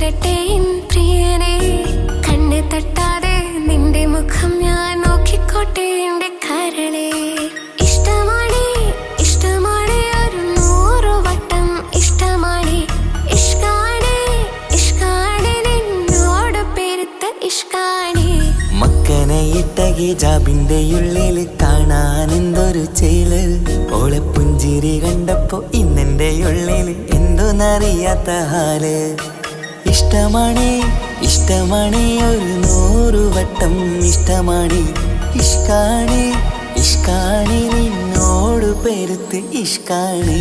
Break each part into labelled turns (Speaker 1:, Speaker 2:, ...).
Speaker 1: ചൊന്നിടട്ടെ N പ്രിയനെ. കണ്ണ് തട്ടാതെ നിന്റെ മുഖം ഞാൻ നോക്കിക്കോട്ടെ എന്റെ കരളെ. ഇഷ്ടമാണ് ഇഷ്ടമാണ് ഒരു 100 വട്ടം ഇഷ്ടമാണ്. ഇഷ്കാണ് ഇഷ്കാണ് നിന്നോട് പെരുത്ത ഇഷ്കാണ്.
Speaker 2: മക്കനയിട്ട ഹിജാബിന്റെ ഉള്ളിൽ കാണാൻ എന്തൊരു ചേല്. ഓളെ പുഞ്ചിരി കണ്ടപ്പോ ഇന്നെന്റെ ഉള്ളിൽ എന്തോന്നറിയാത്ത ഹാല്. ഇഷ്ടമാണ് ഇഷ്ടമാണ് ഒരു 100 വട്ടം ഇഷ്ടമാണ്. ഇഷ്കാണ് ഇഷ്കാണ് നിന്നോട് പെരുത്ത് ഇഷ്കാണ്.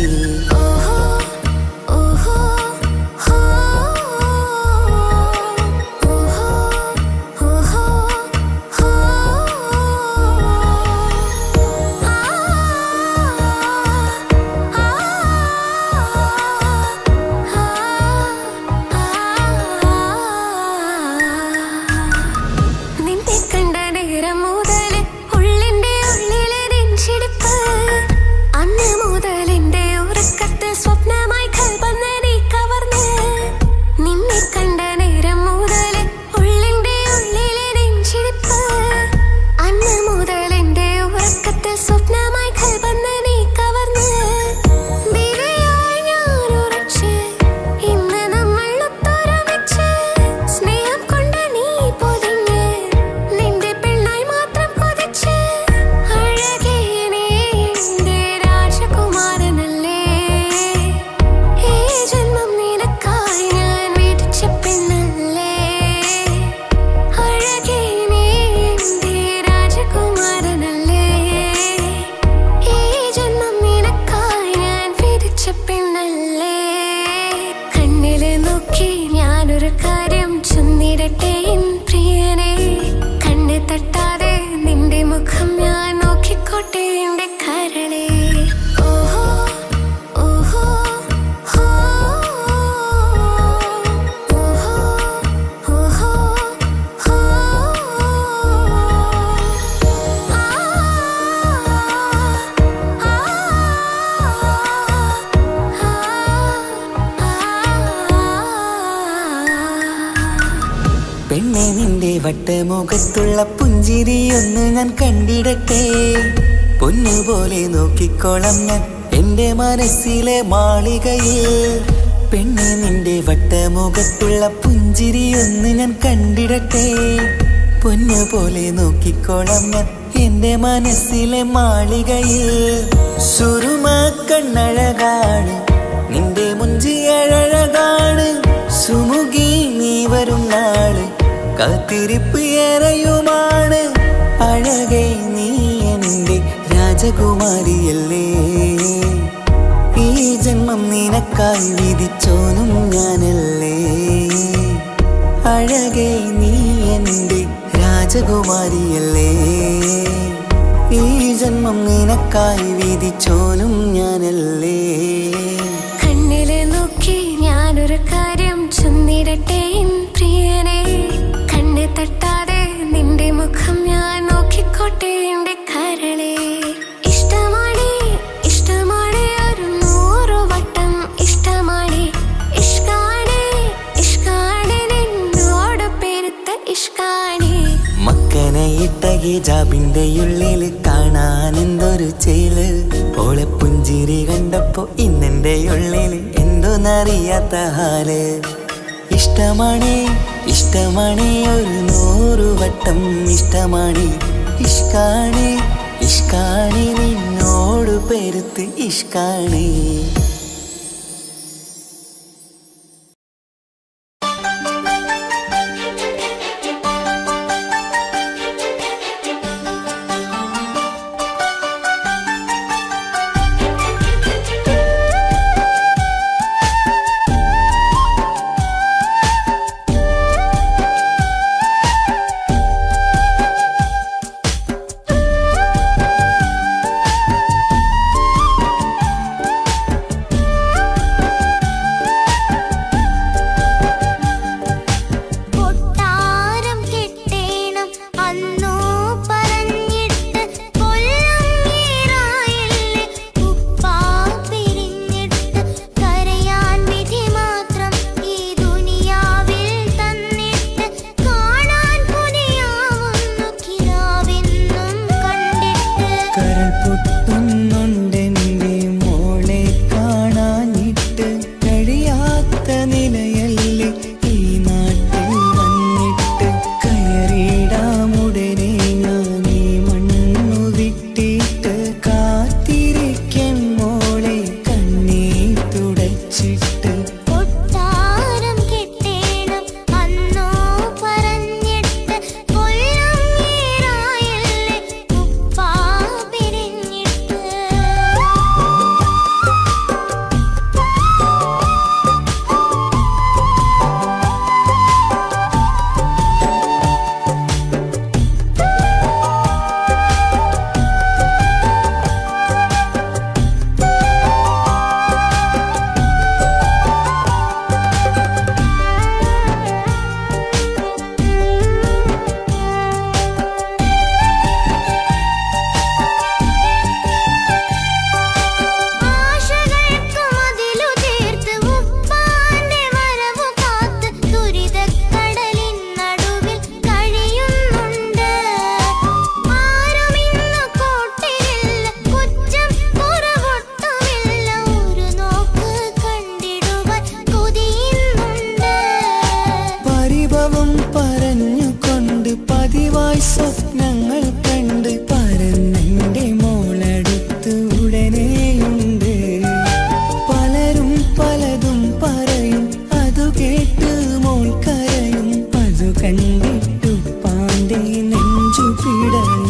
Speaker 2: പെണ്ണെ നിന്റെ വട്ടമുഖത്തുള്ള പുഞ്ചിരിയൊന്ന് ഞാൻ കണ്ടിടട്ടെ. പൊന്നുപോലെ നോക്കിക്കോളം ഞാൻ എന്റെ മനസ്സിലെ മാളികയിൽ. പെണ്ണെ നിന്റെ വട്ടമുഖത്തുള്ള പുഞ്ചിരിയൊന്ന് ഞാൻ കണ്ടിടട്ടെ. പൊന്നുപോലെ നോക്കിക്കോളം ഞാൻ എന്റെ മനസ്സിലെ മാളികയിൽ. സുറുമ കണ്ണഴകാണ് നിന്റെ മുഞ്ചിയഴകാണ്. സുമുഖി നീ വരും നാള് കാത്തിരിപ്പ് ഏറെയുമാണ്. അഴകെ നീ എന്റെ രാജകുമാരിയല്ലേ. ഈ ജന്മം നിനക്കായി വിധിച്ചോനും ഞാനല്ലേ. അഴകെ നീ എന്റെ രാജകുമാരിയല്ലേ. ഈ ജന്മം നിനക്കായി വിധിച്ചോനും ഞാനല്ലേ.
Speaker 1: കണ്ണില് നോക്കി ഞാനൊരു കാര്യം ചൊന്നിടട്ടെ എൻ പ്രിയനെ. കണ്ണ് തട്ടാതെ നിന്റെ മുഖം ഞാൻ നോക്കിക്കോട്ടെ എന്റെ കരളെ. ഇഷ്ടമാണ് ഇഷ്ടമാണ് ഒരു 100 വട്ടം ഇഷ്ടമാണ്. ഇഷ്കാണ് ഇഷ്കാണ് നിന്നോട് പെരുത്ത ഇഷ്കാണ്.
Speaker 2: മക്കനയിട്ട ഹിജാബിന്റെ ഉള്ളിൽ കാണാൻ എന്തൊരു ചേല്. ഓളെ പുഞ്ചിരി കണ്ടപ്പോ ഇന്നെന്റെ ഉള്ളിൽ എന്തോന്നറിയാത്ത ഹാല്. ഇഷ്ടമാണ് ഇഷ്ടമാണ് ഒരു 100 വട്ടം ഇഷ്ടമാണ്. ഇഷ്കാണ് ഇഷ്കാണ് നിന്നോട് പെരുത്ത് ഇഷ്കാണ്. പോകും പറഞ്ഞുകൊണ്ട് പതിവായി സ്വപ്നങ്ങൾ കണ്ട് പറന്നെന്റെ മോളടുത്ത് ഉടനെയുണ്ട്. പലരും പലതും പറയും, അതു കേട്ട് മോൾ കരയും. അതു കണ്ടിട്ടു പാണ്ഡെ നെഞ്ചു പിടയും.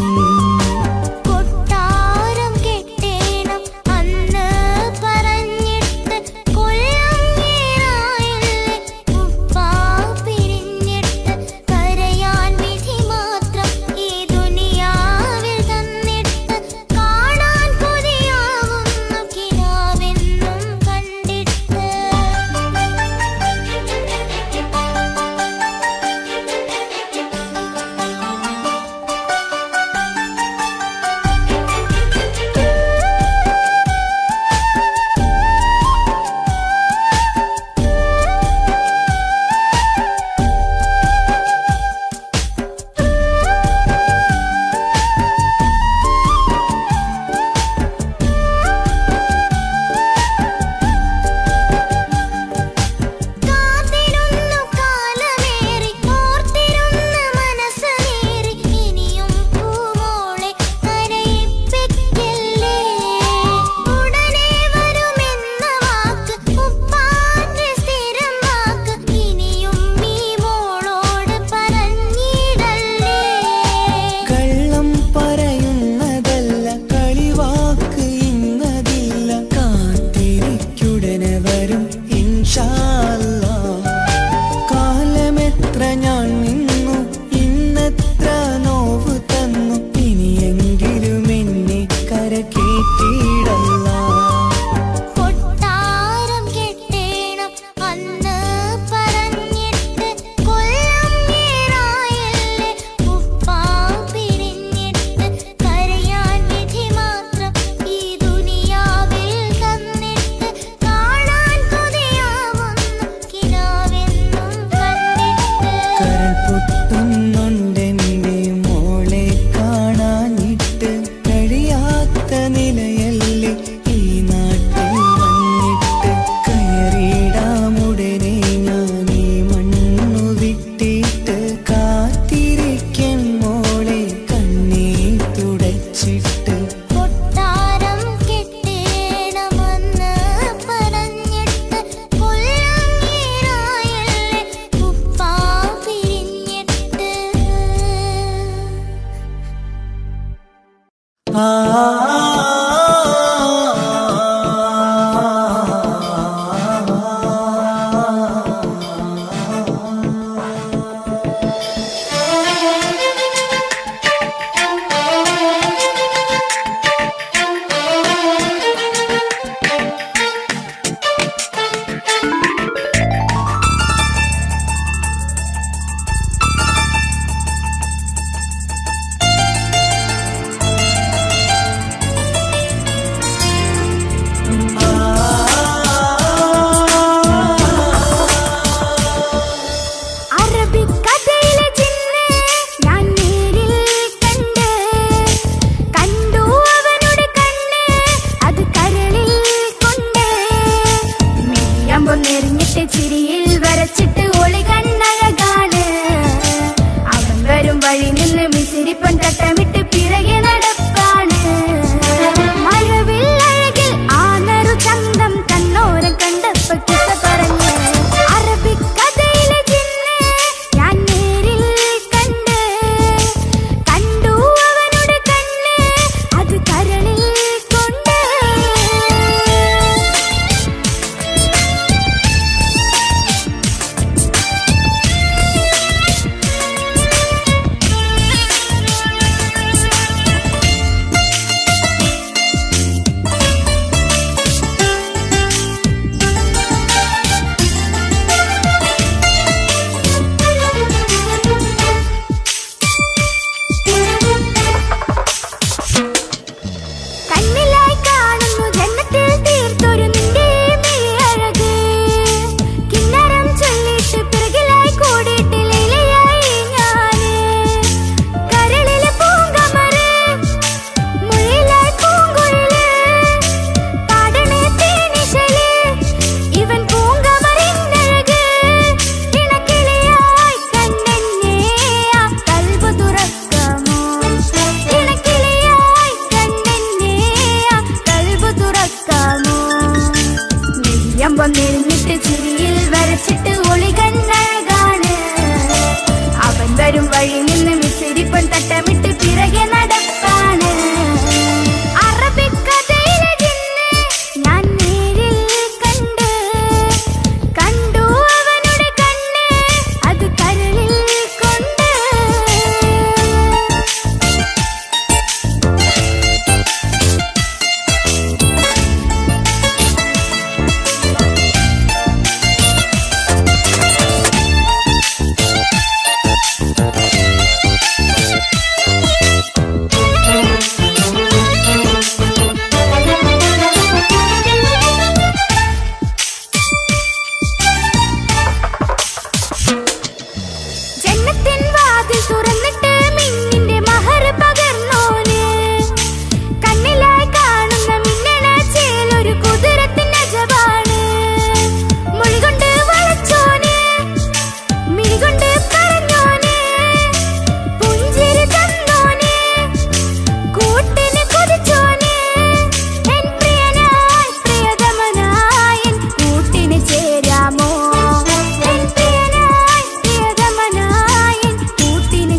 Speaker 3: വാതിൽ തുറന്നിട്ട് മിന്നിന്റെ മഹർ പകർന്നോന്. കണ്ണിലായി കാണുന്ന മിന്നണ ചേലൊരു കുതിരത്തിന്റെ അജവാണ്. മൊഴികൊണ്ട് വളച്ചോന്, മിഴികൊണ്ട് പറഞ്ഞോന്, പുഞ്ചിരി തന്നോന്, കൂട്ടിന് കൊതിച്ചോന്. എൻ പ്രിയനായി പ്രിയതമനായി എൻ കൂട്ടിന് ചേരാമോ? എൻ പ്രിയനായി പ്രിയതമനായി എൻ കൂട്ടിന്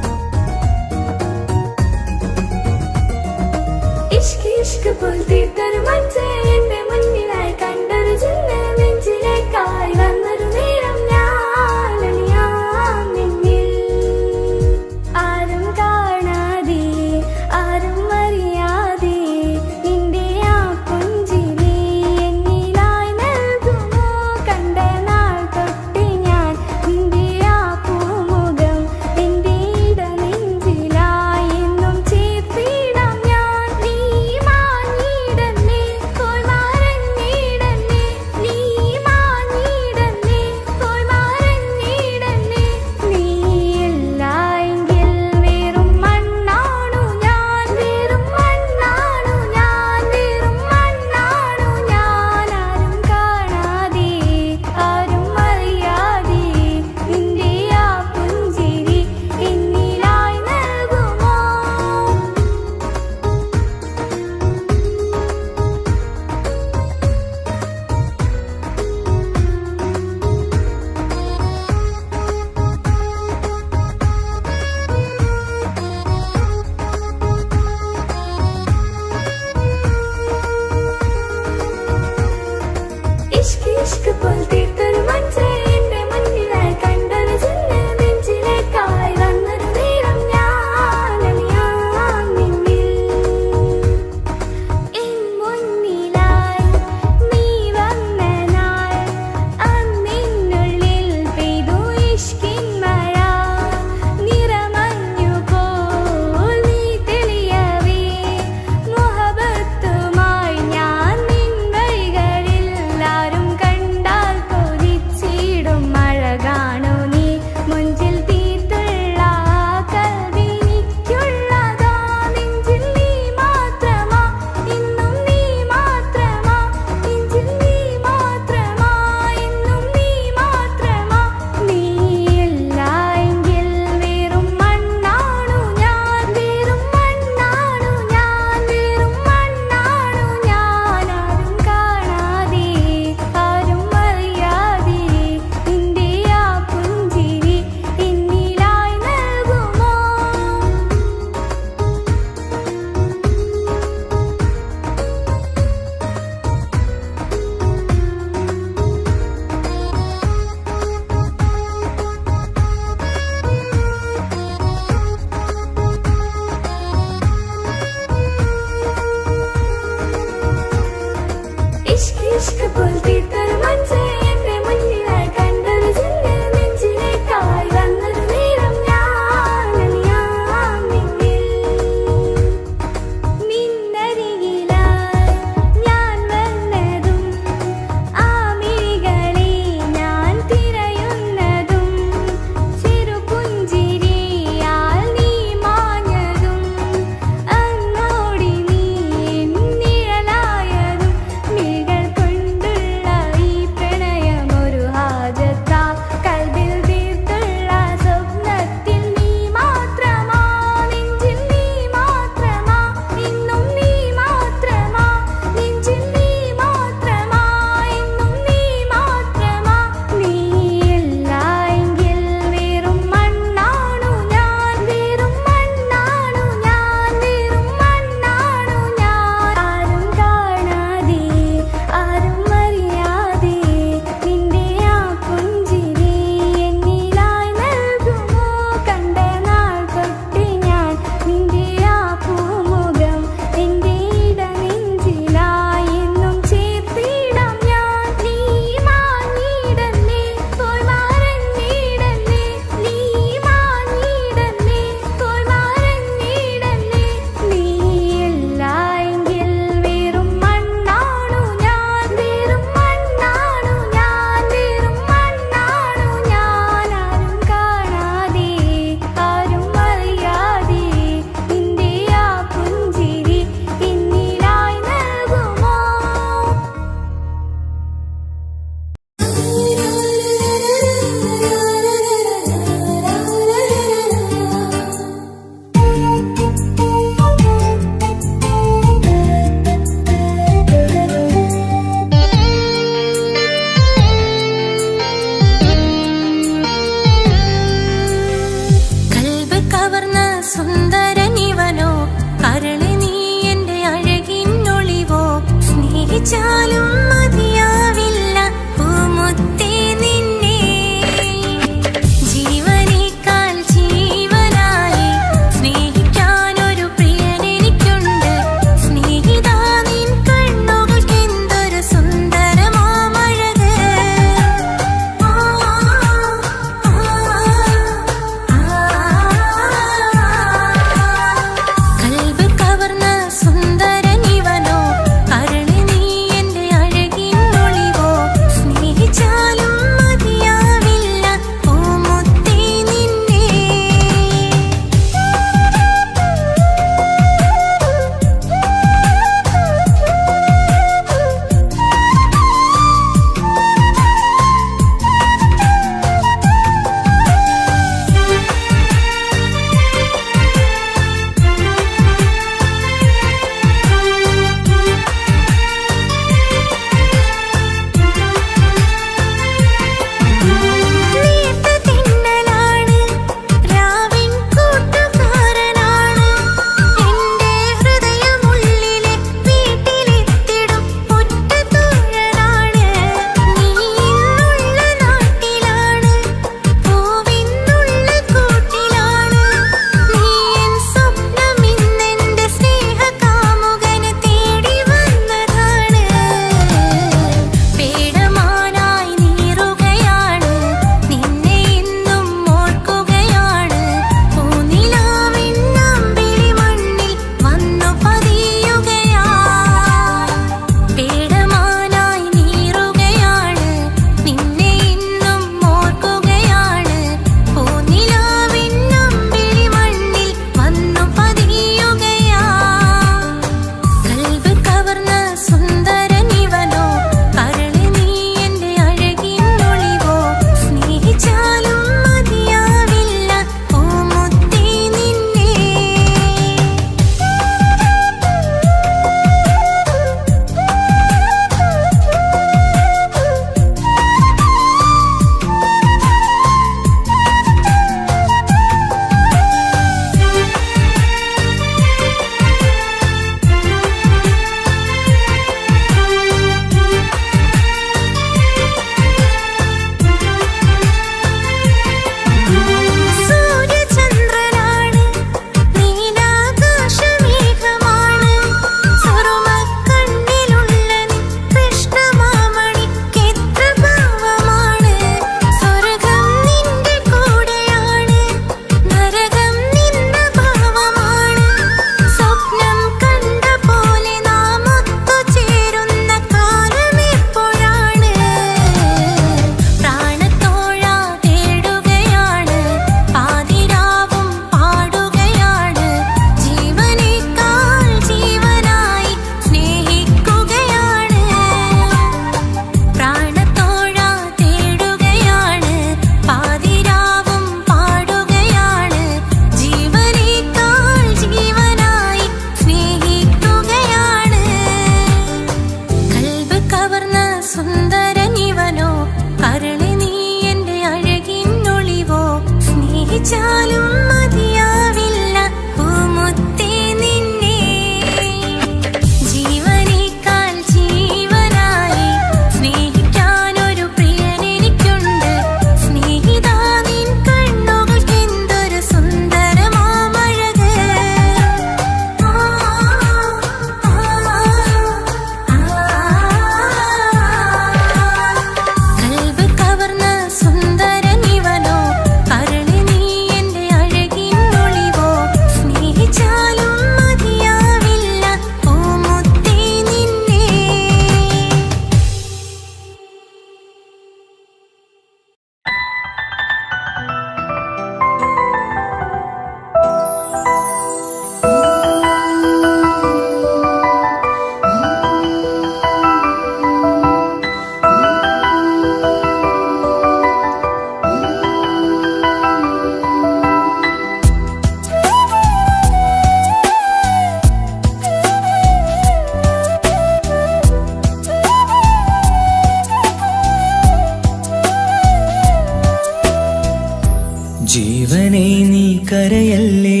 Speaker 2: ജീവനെ നീ കരയല്ലേ,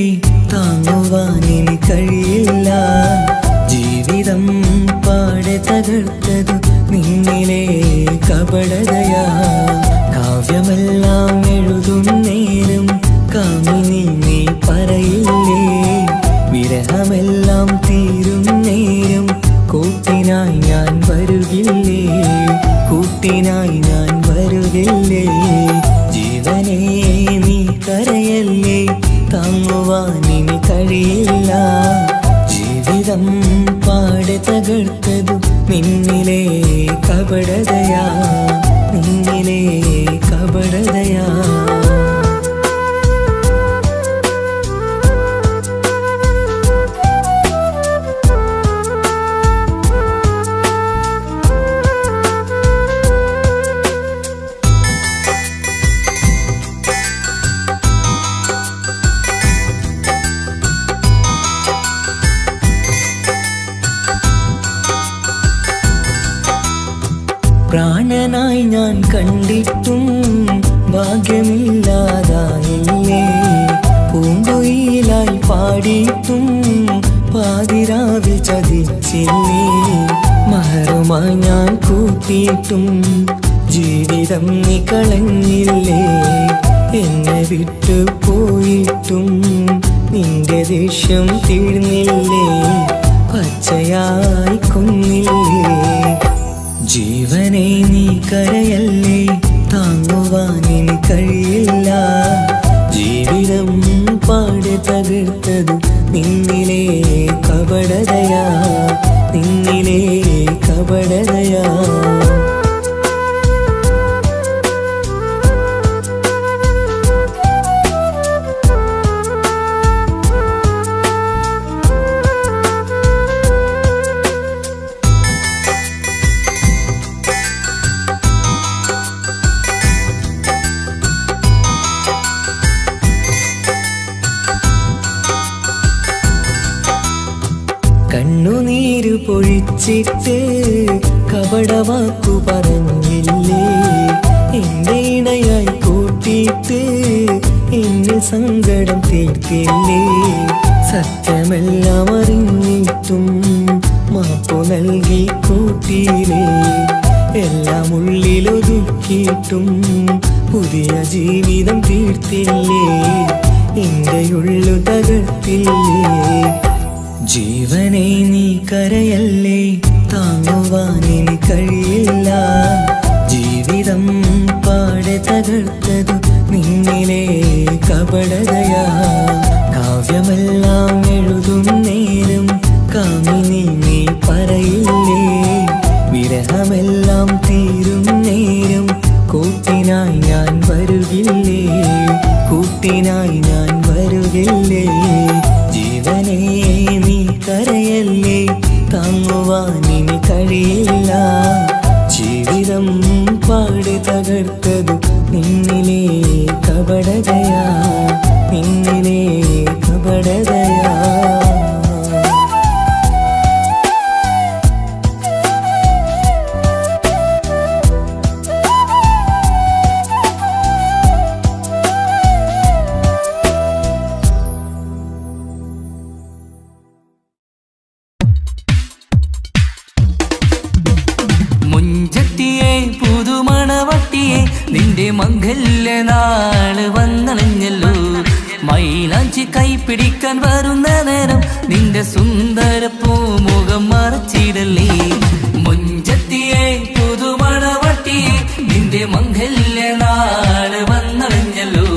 Speaker 2: താങ്ങുവാനിനി കഴിയില്ല. ജീവിതം പാടെ തകർത്തതു നിന്നിലെ കപടതയാ. കാവ്യമെല്ലാം എഴുതും നേരം കാമിനി നീ പറയില്ലേ, വിരഹമെല്ലാം തീരും നേരം കൂട്ടിനായി ഞാൻ വരുകില്ലേ, കൂട്ടിനായി ഞാൻ വരുകില്ലേ. ജീവനെ നീ കരയല്ലേ, താങ്ങുവാനിനി കഴിയില്ല. ജീവിതം പാടെ തകർത്തതു നിന്നിലെ കപടതയാ, നിന്നിലെ കപടതയാ. പ്രാണനായി ഞാൻ കണ്ടിട്ടും ഭാഗ്യമില്ലാതായില്ലേ, പൂങ്കുയിലായി പാടിയിട്ടും പാതിരാവിൽ ചതിച്ചില്ലേ. മഹറുമായി ഞാൻ കൂട്ടിയിട്ടും ജീവിതം നീ കളഞ്ഞില്ലേ, എന്നെ വിട്ടു പോയിട്ടും നിന്റെ ദേഷ്യം തീർന്നില്ലേ, പച്ചയായി കൊന്നില്ലേ. ജീവനെ നീ കരയല്ലേ, താങ്ങുവാനിനി കഴിയില്ല. ജീവിതം പാടെ തകർത്തതു നിന്നിലെ കപടതയാ, നിന്നിലെ കപടതയാ. കണ്ണുനീര് പൊഴിച്ചിട്ട് കപടവാക്കു പറഞ്ഞില്ലേ, എന്റെ ഇണയായി കൂട്ടിയിട്ട് എന്നിൽ സങ്കടം തീർത്തില്ലേ. സത്യമെല്ലാം അറിഞ്ഞിട്ടും മാപ്പു നൽകി കൂട്ടിയില്ലേ, എല്ലാം ഉള്ളിലൊതുക്കിയിട്ടും പുതിയ ജീവിതം തീർത്തില്ലേ, എന്റെ ഉള്ളു തകർത്തില്ലേ. ജീവനെ നീ കരയല്ലേ, താങ്ങുവാനിനി കഴിയില്ല. ജീവിതം പാടെ തകർത്തതു നിന്നിലെ കപടതയാ. കാവ്യമെല്ലാം എഴുതും നേരം കാമിനി നീ പറയില്ലേ, വിരഹമെല്ലാം തീരും നേരം കൂട്ടിനായി ഞാൻ വരുകില്ലേ, കൂട്ടിനായി ഞാൻ വരുകില്ലേ. ജീവനെ നീ കരയല്ലേ, താങ്ങുവാനിനി കഴിയില്ല. ജീവിതം പാടെ തകർത്തതു നിന്നിലെ കപടതയാ, നിന്നിലെ കപടതയാ.
Speaker 4: നിന്റെ മംഗല്യ നാള് വന്നണഞ്ഞല്ലോ, മൈലാഞ്ചി കൈപിടിക്കാൻ വരുന്ന നേരം നിന്റെ സുന്ദര പൂമുഖം മറച്ചിടല്ലേ. മുഞ്ചത്തിയെ പുതുമണവട്ടിയെ നിന്റെ മംഗല്യ നാള് വന്നണഞ്ഞല്ലോ,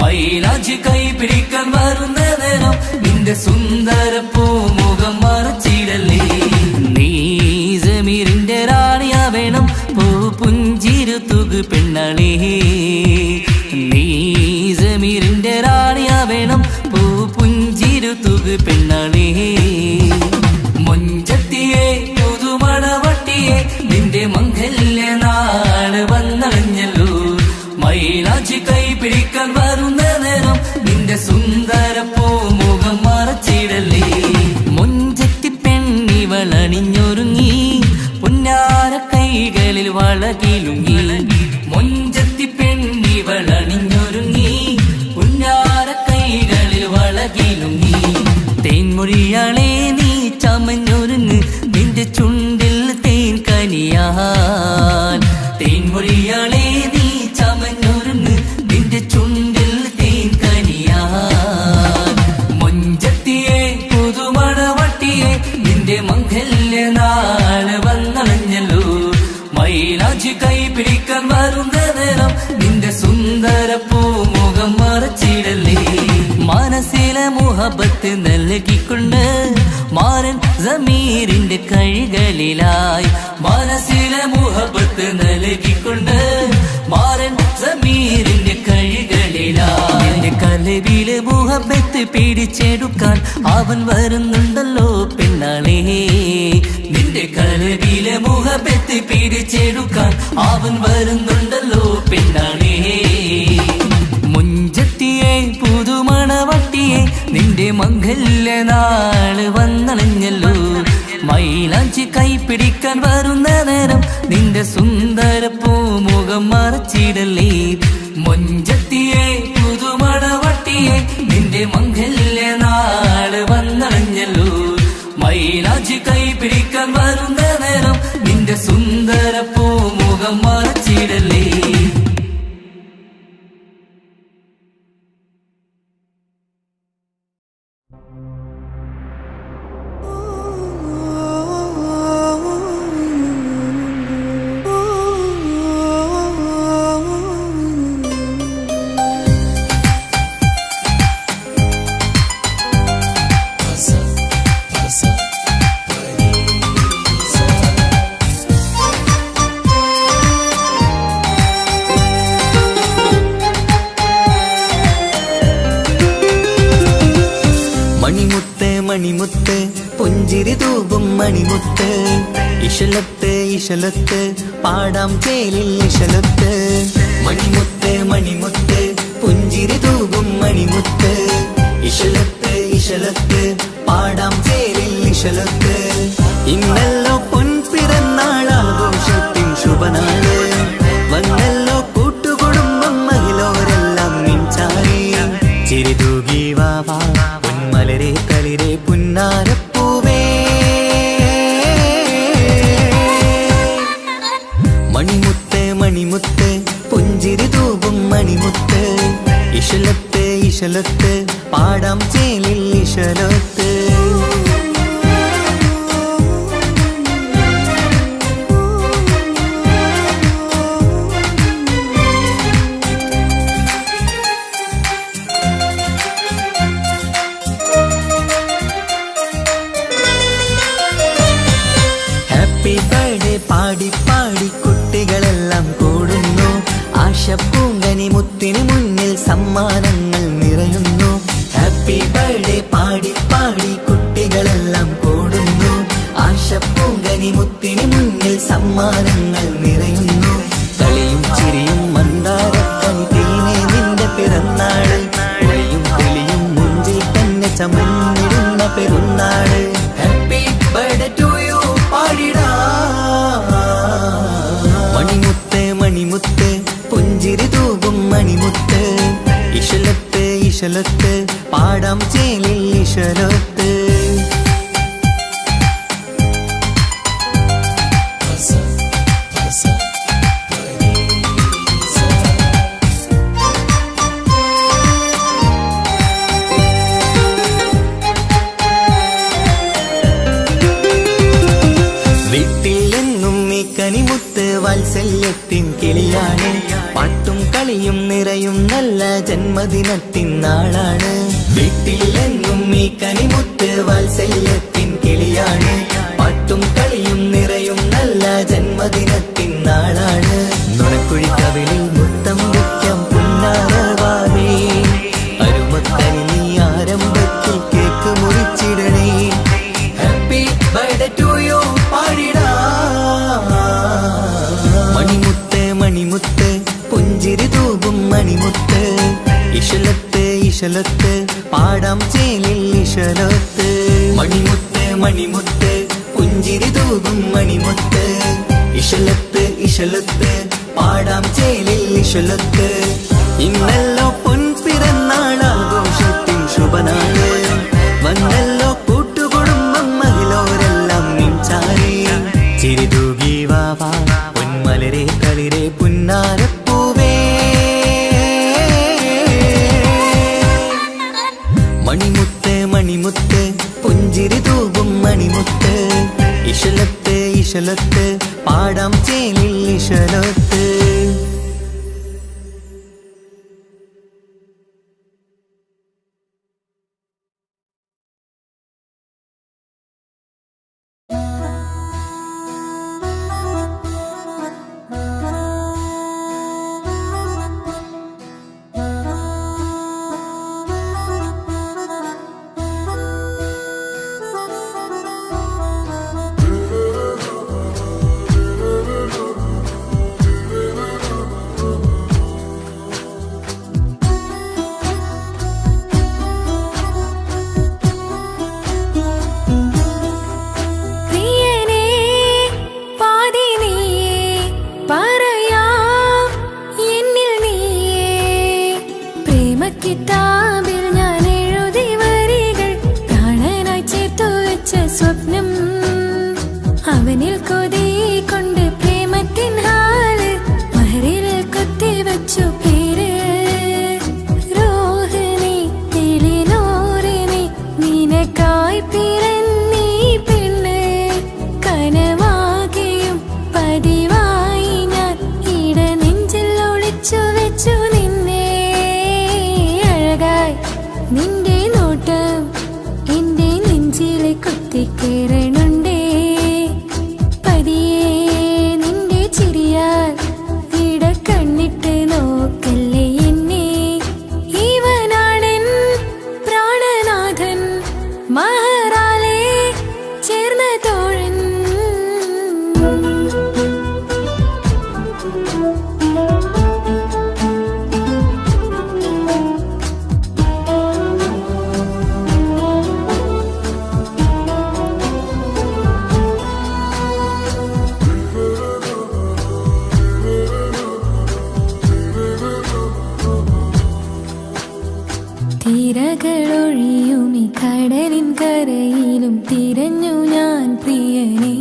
Speaker 4: മൈലാഞ്ചി കൈപിടിക്കാൻ വരുന്ന നേരം നിന്റെ സുന്ദര പൂമുഖം മറച്ചിടല്ലേ. നീ ജമീറിന്റെ റാണിയാ വേണം, പുഞ്ചിരു തുകു പെണ്ണളേ. നീ ജമീറിന്റെ റാണിയാ വേണം, പുഞ്ചിരു തുകു പെണ്ണളേ. മുഞ്ചത്തിയെ പുതുമണവട്ടിയെ നിന്റെ മംഗല്യ നാള് വന്നണഞ്ഞല്ലോ, മൈലാഞ്ചി കൈപിടിക്കാൻ വരുന്ന നേരം നിന്റെ സുന്ദര പൂമുഖം മറച്ചിടല്ലേ. മുഞ്ചത്തി പെണ്ണിവളണിഞ്ഞൊരുങ്ങി പൊന്നാര കൈകളിൽ വളകിലുങ്ങി, മൊഞ്ചത്തി പെണ്ണിവളണിഞ്ഞൊരുങ്ങി മുഹബത്ത് നൽകിക്കൊണ്ട് മാരൻ സമീറിന്റെ കൈകളിലായി മനസ്സിലെ മുഹബത്ത് നൽകിക്കൊണ്ട് മാരൻ സമീറിന്റെ കൈകളിലായി എന്റെ കലവിലെ മുഹബത്ത് പിടിച്ചെടുക്കാൻ അവൻ വരുന്നുണ്ടല്ലോ പെണ്ണാളേ നിന്റെ കലവിലെ മുഹബത്ത് പിടിച്ചെടുക്കാൻ അവൻ വരുന്നുണ്ടല്ലോ പെണ്ണാളേ മുഞ്ചത്തിയെ പുതുമണവട്ടിയെ നിന്റെ മംഗല്യ നാള് വന്നണഞ്ഞല്ലോ മൈലാഞ്ചി കൈപ്പിടിക്കാൻ വരുന്ന നേരം നിന്റെ സുന്ദര പൂമുഖം മറച്ചിടല്ലേ മുഞ്ചത്തിയെ പുതുമണവട്ടിയെ നിന്റെ മംഗല്യ നാള് വന്നണഞ്ഞല്ലോ മൈലാഞ്ചി കൈപ്പിടിക്കാൻ വരുന്ന നേരം നിന്റെ സുന്ദര പൂമുഖം മറച്ചിടല്ലേ
Speaker 2: മണിമുത്ത് മണിമുത്ത് പുഞ്ചിരി തൂകും മണിമുത്ത് ഇശലത്ത് ഇശലത്ത് പാടാം ചേലിൽ ഇശലത്ത് മണിമുത്ത് മണിമുത്ത് പുഞ്ചിരി തൂകും മണിമുത്ത് ഇശലത്ത് ഇശലത്ത് പാടാം ചേലിൽ ഇശലത്ത് ഇന്നല്ലോ പൊൻപിറന്നാൾ ആഘോഷത്തിൻ ശുഭനാള് വന്നല്ലോ കൂട്ടുകുടുംബം മഹിളോരെല്ലാം നിൻചാരി ചിരിതൂകി വാവാ പൊന്മലരെ കളിരെ പുന്നാരപ്പൂവേ മണിമുത്ത് മണിമുത്ത് പുഞ്ചിരി തൂകും മണിമുത്ത് ഇശലത്ത് ഇശലത്ത് പാടാം ചേലിൽ ഇശലത്ത് ഹാപ്പി ബർത്ത്ഡേ പാടി പാടി കുട്ടികളെല്ലാം കൂടുന്നു ആശപ്പൂങ്കനി മുത്തിന് മുന്നിൽ സമ്മാനങ്ങൾ നിറയുന്നു ഹാപ്പി ബർത്ത്ഡേ പാടി പാടി കുട്ടികളെല്ലാം കൂടുന്നു ആശപ്പൂങ്കനി മുത്തിന് മുന്നിൽ സമ്മാനങ്ങൾ നിറയുന്നു കളിയും ചിരിയും മന്ദാരക്കനി തേനെ നിന്റെ പിറന്നാള് ഒളിയും തെളിയും മുഞ്ചിൽ തന്നെ ചമന്നിടുന്ന പെരുന്നാള് ഹാപ്പി ബർത്ത്ഡേ ടു യു പാടിടാ മണിമുത്ത് മണിമുത്ത് പുഞ്ചിരി തൂകും മണിമുത്ത് ഇശലത്ത് ഇശലത്ത് പാടാം ചേലിൽ ഇശലത്ത് വീട്ടിലെങ്ങും ഈ കനിമുത്ത് വാത്സല്യത്തിൻ കിളിയാണ് പാട്ടും കളിയും നിറയും നല്ല ജന്മദിനത്തിൻ നാളാണ് വീട്ടിലെങ്ങും ഈ കനിമുത്ത് വാത്സല്യത്തിൻ കിളിയാണ് പാട്ടും കളിയും നിറയും നല്ല ജന്മദിനത്തിൻ നാളാണ് നുണക്കുഴി കവിളിൽ മുത്തം വയ്ക്കാം പുന്നാരവാവേ അരുമക്കനി നീ ആരംഭത്തിൽ കേക്ക് മുറിച്ചിടണേ ഹാപ്പി ബർത്ത്ഡേ ടു യു പാടിടാ മണിമുത്ത് മണിമുത്ത് പുഞ്ചിരി തൂകും മണിമുത്ത് ഇശലത്ത് ഇശലത്ത് പാടാം ചേലിൽ ഇശലത്ത് മണിമുത്ത് മണിമുത്ത് പുഞ്ചിരി തൂകും മണിമുത്ത് ഇശലത്ത് ഇശലത്ത് പാടാം ചേലിൽ ഇശലത്ത് ഇന്നല്ലോ പൊൻപിറന്നാൾ ആഘോഷത്തിൻ ശുഭനാള് വന്നല്ലോ കൂട്ടുകുടുംബം മഹിളോരെല്ലാം നിൻചാരി ചിരിതൂകി വാവാ പൊന്മലരെ കളിരെ പുന്നാരപ്പൂവേ മണിമുത്ത് മണിമുത്ത് പുഞ്ചിരി തൂകും മണിമുത്ത് ഇശലത്ത് ഇശലത്ത് പാടാം ചേലിൽ ഇശലത്ത്
Speaker 1: കുത്തിക്കേറണുണ്ടേ പതിയെ നിന്റെ ചിരിയാൽ ഇടക്കണ്ണിട്ട് നോക്കല്ലേ എന്നെ ഇവനാണെൻ പ്രാണനാഥൻ മഹറാലെ ചേർന്ന തോഴൻ തിരകളൊഴിയും ഈ കടലിൻ കരയിലും തിരഞ്ഞു ഞാൻ പ്രിയനേ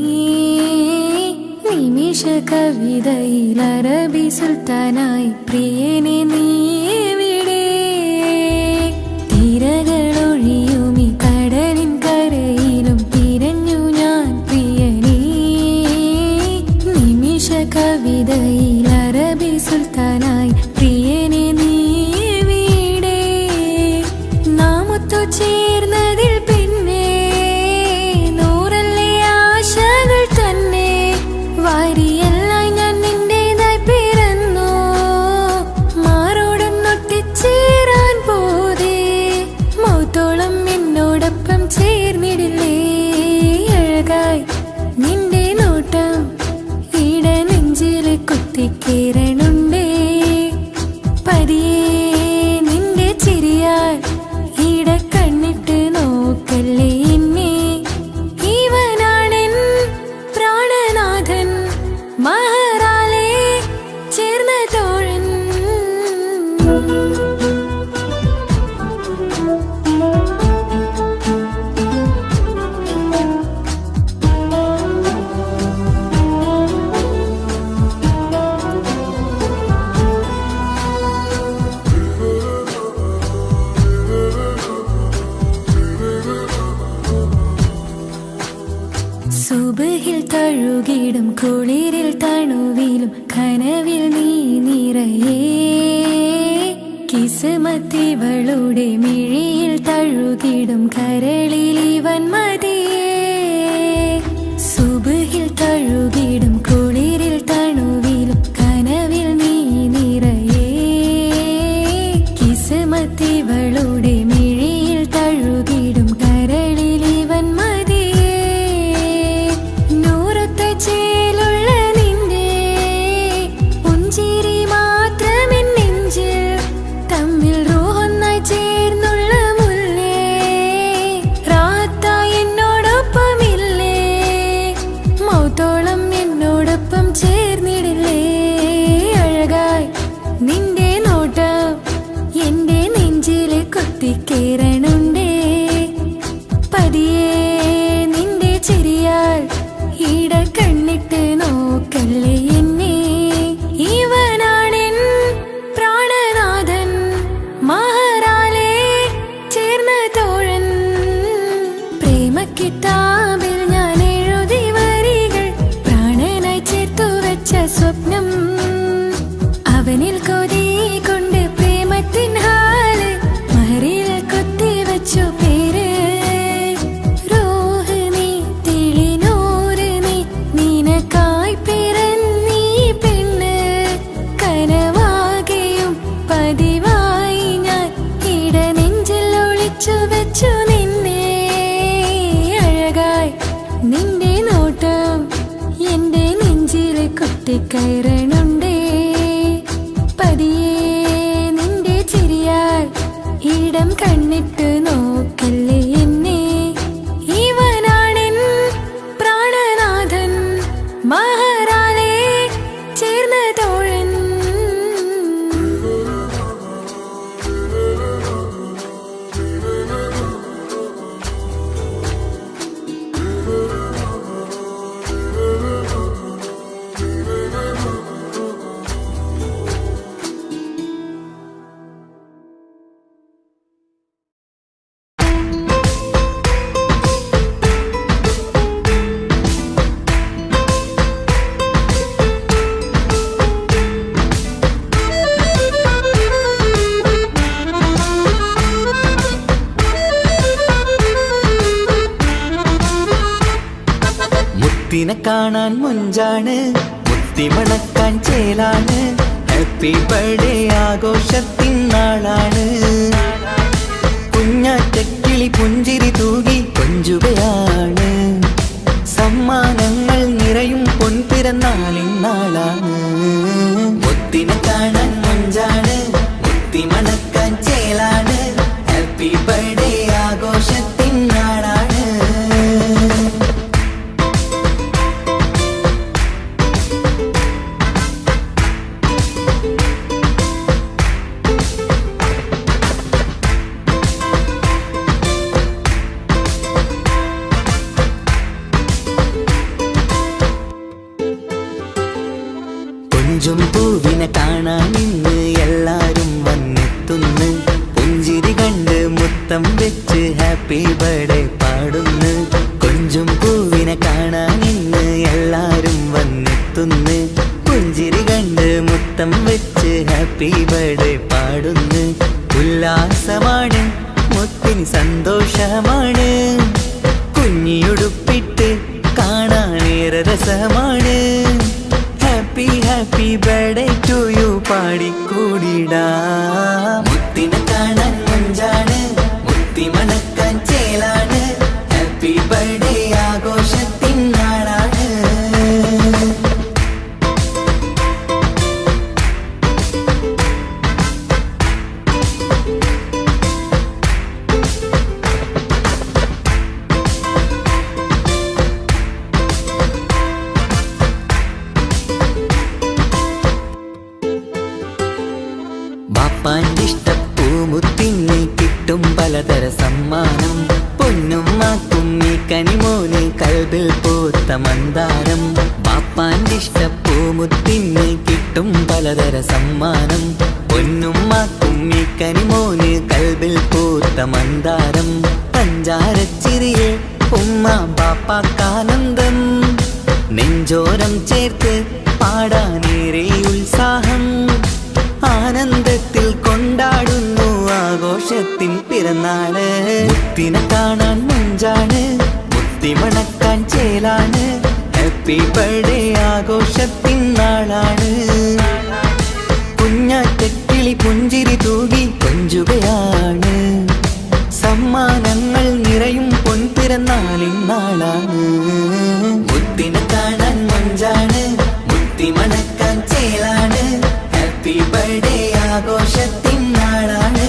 Speaker 1: നിമിഷ കവിതയിൽ അറബി സുൽത്താനായി പ്രിയനെ നീ എവിടെ തിരകളൊഴിയും ഈ കടലിൻ കരയിലും തിരഞ്ഞു ഞാൻ പ്രിയനേ നിമിഷ കവിതയിൽ അറബി സുൽത്താനായി പ്രിയനെ നീ ചേർന്നതിൽ പിന്നെ നൂറല്ലേ ആശകൾ തന്നെ വാരിയെല്ലാം ഞാൻ നിന്റേതായി പിറന്നു മാറോടൊന്നൊട്ടിച്ചേരാൻ പോതേ മൗത്തോളം എന്നോടൊപ്പം ചേർന്നിടില്ലേ അഴകായി നിന്റെ നോട്ടം ഇട നെഞ്ചിൽ കുത്തിക്കേറണുണ്ടേ പതിയെ നിന്റെ ചിരിയാൽ ഇടക്കണ്ണിട്ട് നോക്കല്ലേ എന്നെ ഇവനാണെൻ പ്രാണനാഥൻ മഹറാലെ ചേർന്ന തോഴൻ സുബഹിൽ തഴുകിടും കുളിരിൽ തണുവിലും കനവിൽ നീ നിറയേ കിസ്മത്തിവളുടെ മിഴിയിൽ തഴുകിടും കരളിൽ ഇവൻ മതിയേ സുബഹിൽ തഴുകിടും കുളിരിൽ തണുവിലും കനവിൽ നീ നിറയേ കിസ്മത്തിവളുടെ മിഴിയിൽ തഴുകിടും കരളിൽ ഇവൻ മതിയേ ചേലുള്ള നിന്റെ പുഞ്ചിരി മാത്രമെൻ നെഞ്ചിൽ തമ്മിൽ റൂഹൊന്നായി ചേർന്നുള്ള മുല്ലേ റാത്തായി എന്നോടൊപ്പമില്ലേ മൗത്തോളം എന്നോടൊപ്പം ചേർന്നിടില്ലേ അഴകായി നിന്റെ നോട്ടം എന്റെ നെഞ്ചിൽ കുത്തിക്കേറണുണ്ടേ പതിയെ നിന്റെ ചിരിയാൽ ഇടക്കണ്ണിട്ട് നോക്കല്ലേ എന്നെ ഇവനാണെൻ പ്രാണനാഥൻ മഹറാലെ ചേർന്ന തോഴൻ പ്രേമക്കിതാബിൽ ഞാൻ എഴുതി വരികൾ പ്രാണനായി ചേർത്തു വെച്ച സ്വപ്നം അവനിൽ കൊതി കൊണ്ട് പ്രേമത്തിൻ ഹാല് മഹറിൽ കുത്തിവെച്ചു പേര് പതിവായി ഞാൻ ഇട നെഞ്ചിൽ ഒളിച്ചു വെച്ചു നിന്നെ അഴകായി നിന്റെ നോട്ടം എന്റെ നെഞ്ചിൽ കുത്തിക്കയറണുണ്ടേ പതിയെ നിന്റെ ചിരിയാൽ ഇടം കണ്ണിട്ട് നോക്കല്ലേ എന്നെ ഇവനാണെൻ പ്രാണനാഥൻ മഹറാലെ ചേർന്ന തോഴൻ
Speaker 2: മുത്തിനെ കാണാൻ മുഞ്ചാണ്, മുത്തി മണക്കാൻ ചേലാണ്. Happy birthday ആഘോഷത്തിൻ നാളാണ്. കുഞ്ഞാറ്റക്കിളി പുഞ്ചിരി തൂകി കൊഞ്ചുകയാണ്. സമ്മാനങ്ങൾ നിറയും പൊൻപിറന്നാളിൻ നാളാണ്. മുത്തിനെ കാണാൻ മുഞ്ചാണ്, മുത്തി മണക്കാൻ ചേലാണ്. Happy birthday ആഘോഷത്തിൻ നാളാണ്. കൊഞ്ചും പൂവിനെ കാണാൻ ഇന്ന് എല്ലാരും വന്നെത്തുന്നു. പുഞ്ചിരി കണ്ട് മുത്തം വെച്ച് ഹാപ്പി ബർത്ത്ഡേ പാടുന്നു. കൊഞ്ചും പൂവിനെ കാണാൻ ഇന്ന് എല്ലാരും വന്നെത്തുന്നു. പുഞ്ചിരി കണ്ട് മുത്തം വെച്ച് ഹാപ്പി ബർത്ത്ഡേ പാടുന്നു. ഉല്ലാസമാണ്, മുത്തിന് സന്തോഷമാണ്. കുഞ്ഞിയുടുപ്പിട്ട് കാണാനേറെ രസമാണ്. Happy happy birthday to you പാടിക്കൂടിടാ. മുത്തിനെ കാണാൻ മുഞ്ചാണ്, മുത്തി മണക്കാൻ ചേലാണ്. Happy birthday ആഘോഷത്തിൻ നാളാണ്. ബാപ്പാന്റെ ഇഷ്ടപ്പൂമുത്തിന് കിട്ടും പലതര സമ്മാനം. പൊന്നും മാക്കും ഈ കനിമോന് കൽബിൽ പൂത്ത മന്ദാരം. ബാപ്പാന്റെ ഇഷ്ടപ്പൂമുത്തിന് കിട്ടും പലതര സമ്മാനം. പൊന്നും മാക്കും ഈ കനിമോന് കൽബിൽ പൂത്ത മന്ദാരം. പഞ്ചാരച്ചിരിയെ ഉമ്മ ബാപ്പാക്കാനന്ദം. നെഞ്ചോരം ചേർത്ത് പാടാനേറെ ഉത്സാഹം. ആനന്ദത്തിൽ കൊണ്ടാടുന്നു ആഘോഷത്തിൻ പിറന്നാള്. മുത്തിനെ കാണാൻ മുഞ്ചാണ്, മുത്തി മണക്കാൻ ചേലാണ്. Happy birthday ആഘോഷത്തിൻ നാളാണ്. കുഞ്ഞാറ്റക്കിളി പുഞ്ചിരി തൂകി കൊഞ്ചുകയാണ്. സമ്മാനങ്ങൾ നിറയും പൊൻപിറന്നാളിൻ നാളാണ്. മുത്തിനെ കാണാൻ മുഞ്ചാണ്, മുത്തി മണക്കാൻ ചേലാണ്. Happy birthday ആഘോഷത്തിൻ നാളാണ്.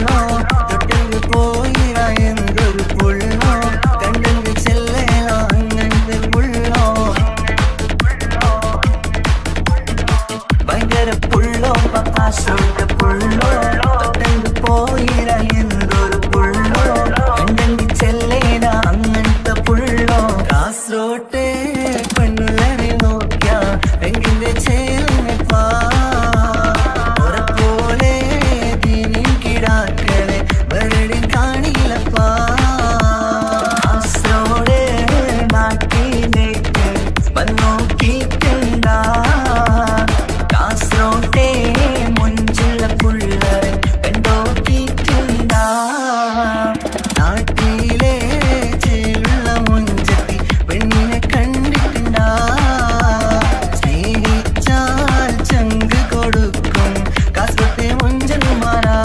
Speaker 2: പുള്ളോ തൊട്ടങ്ങ് പോയിറ എന്തൊരു പുള്ളോ കണ്ടങ്ങ് ചെല്ലേലോ അങ്ങനത്തെ പുള്ളോ ഭയങ്കര പുള്ളോ പപ്പാശോട്ട പുള്ളോ തൊട്ടങ്ങ് പോയിറ എന്തൊരു പുള്ളോ കണ്ടങ്ങ് ചെല്ലേല അങ്ങനത്തെ പുള്ളോ കാസറോട്ടെ പെണ്ണുള്ളവരെ നോക്കിയാ എങ്കിന്റെ ചേർന്നിപ്പാ പോലെ ദീനിൻ കിടാക്കളെ വെറുതെ കാണിയില്ലപ്പാ കാസറോട് നാട്ടിലേക്ക് വന്നോക്കിട്ടുണ്ടാ കാസറോട്ടെ മുഞ്ചുള്ള പുള്ളരെ കണ്ടോക്കിട്ടുണ്ടാ നാട്ടിലെ ചേലുള്ള മുഞ്ചത്തി പെണ്ണിനെ കണ്ടിട്ടുണ്ടാ സ്നേഹിച്ചാൽ ചങ്ക് കൊടുക്കും കാസറോട്ടെ മുഞ്ചന്മാരാ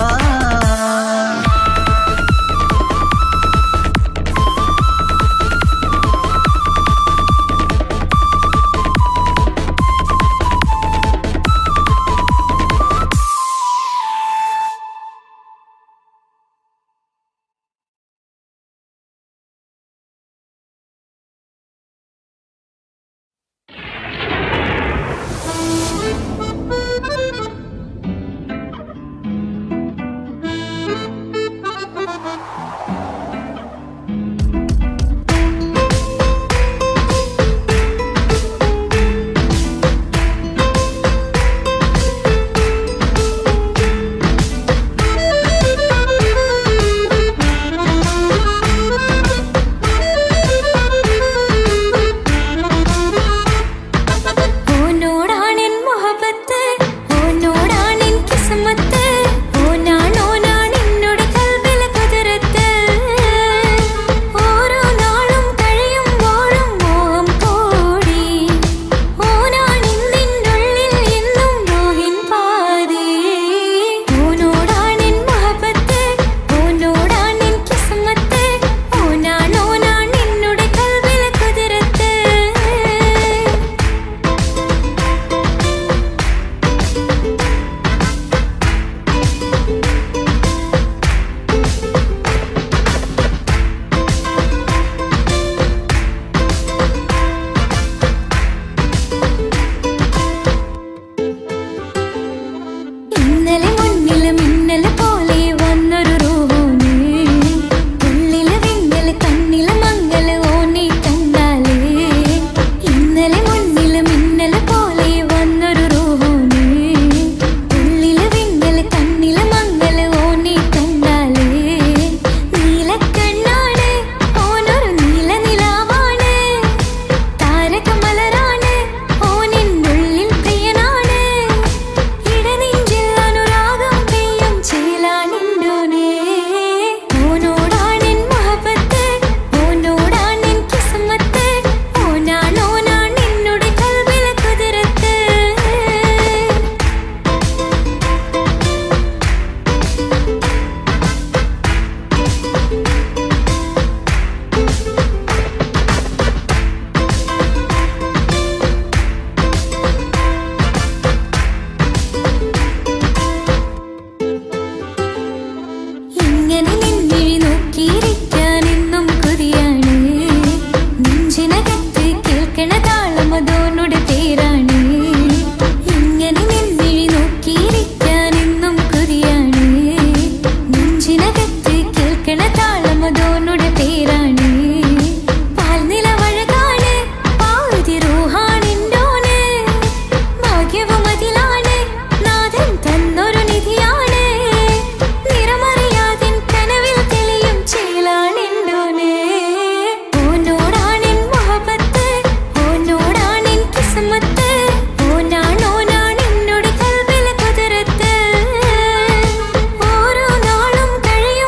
Speaker 3: കഴിയും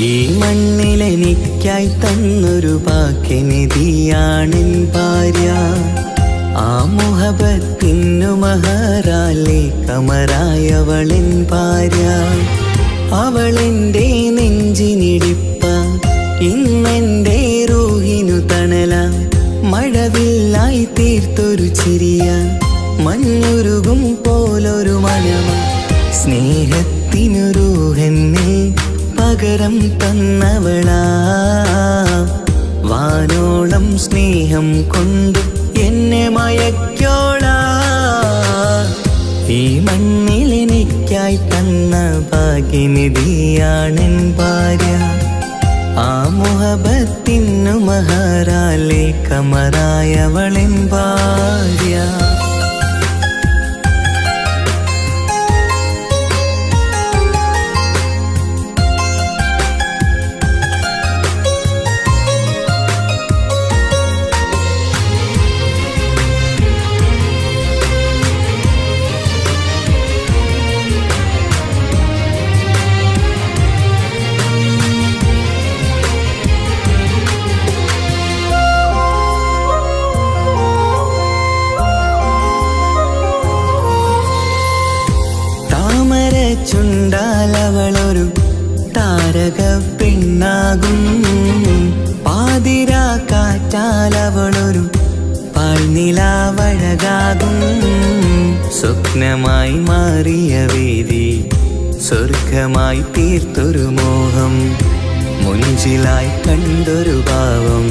Speaker 2: ഈ മണ്ണിലെനിക്കായി തന്നൊരു വാക്കിനിധിയാണെൻ ഭാര്യ. ആ മുഹബത്തിനു മഹറാലെ കമറായവളിൻ ഭാര്യ. അവളെൻ്റെ നെഞ്ചിനിടിപ്പ, ഇന്നെൻ്റെ റൂഹിനു തണല. മഴവില്ലായി തീർത്തൊരു ചിരിയ, മഞ്ഞുരുകും പോലൊരു മനമ. സ്നേഹത്തിനു റൂഹെന്നിൽ പകരം തന്നവളാ. വാനോളം സ്നേഹം കൊണ്ട് എന്നെ മയക്കോളാ. ഈ മണ്ണിൽ എനിക്കായി തന്ന ഭാഗ്യനിധിയാണെൻ ഭാര്യ. ആ മുഹബത്തിനു മഹറാലെ കമറായവളിൻ ഭാര്യ. ചുണ്ടാലവളൊരു താരക പെണ്ണാകും. പാതിരാ കാറ്റാലവളൊരു പാൽനിലാവഴകാകും. സ്വപ്നമായി മാറിയ വേദി സ്വർഗമായി തീർത്തൊരു മോഹം. മുഞ്ചിലായി കണ്ടൊരു ഭാവം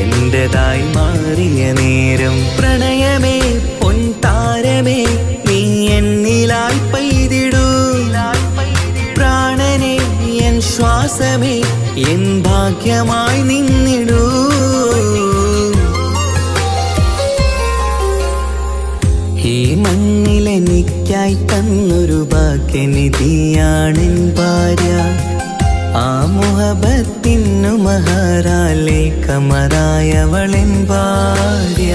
Speaker 2: എന്റേതായി മാറിയ നേരം. പ്രണയമേ പൊൻതാരമേ നീ എന്നിലായി പെയ്തിടൂ. പ്രാണനെ എൻ ശ്വാസമേ എൻ ഭാഗ്യമായി നിന്നിടൂ. ഈ മണ്ണിലെനിക്കായി തന്നൊരു ഭാഗ്യനിധിയാണെൻ ഭാര്യ. ആ മുഹബത്തിനു മഹറാലെ കമറായവളിൻ ഭാര്യ.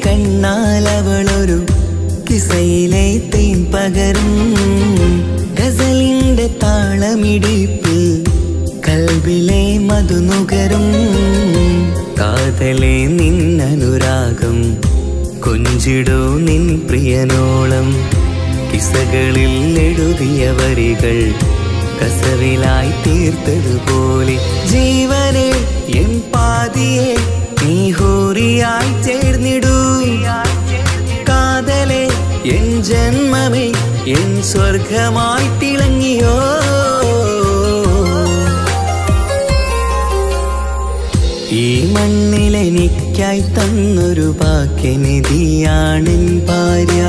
Speaker 2: കണ്ണാലവളൊരു കിസയിലെ തേൻ പകരും. ഗസലിന്റെ താളമിടിപ്പിൽ കൽബിലെ മധുനുകരും. കാതലെ നിന്നനുരാഗം കൊഞ്ചിടൂ നിൻ പ്രിയനോളം. കിസകളിൽ എഴുതിയ വരികൾ കസവിലായി തീർത്തതുപോലെ. ജീവനെ എൻ പാതിയെ നീ ഹൂറിയായി ചേർന്നിടൂ. കാതലെ എൻ ജന്മമേ എൻ സ്വർഗമായി തിളങ്ങിയോ. ഈ മണ്ണിലെനിക്കായി തന്നൊരു ഭാഗ്യനിധിയാണെൻ ഭാര്യ.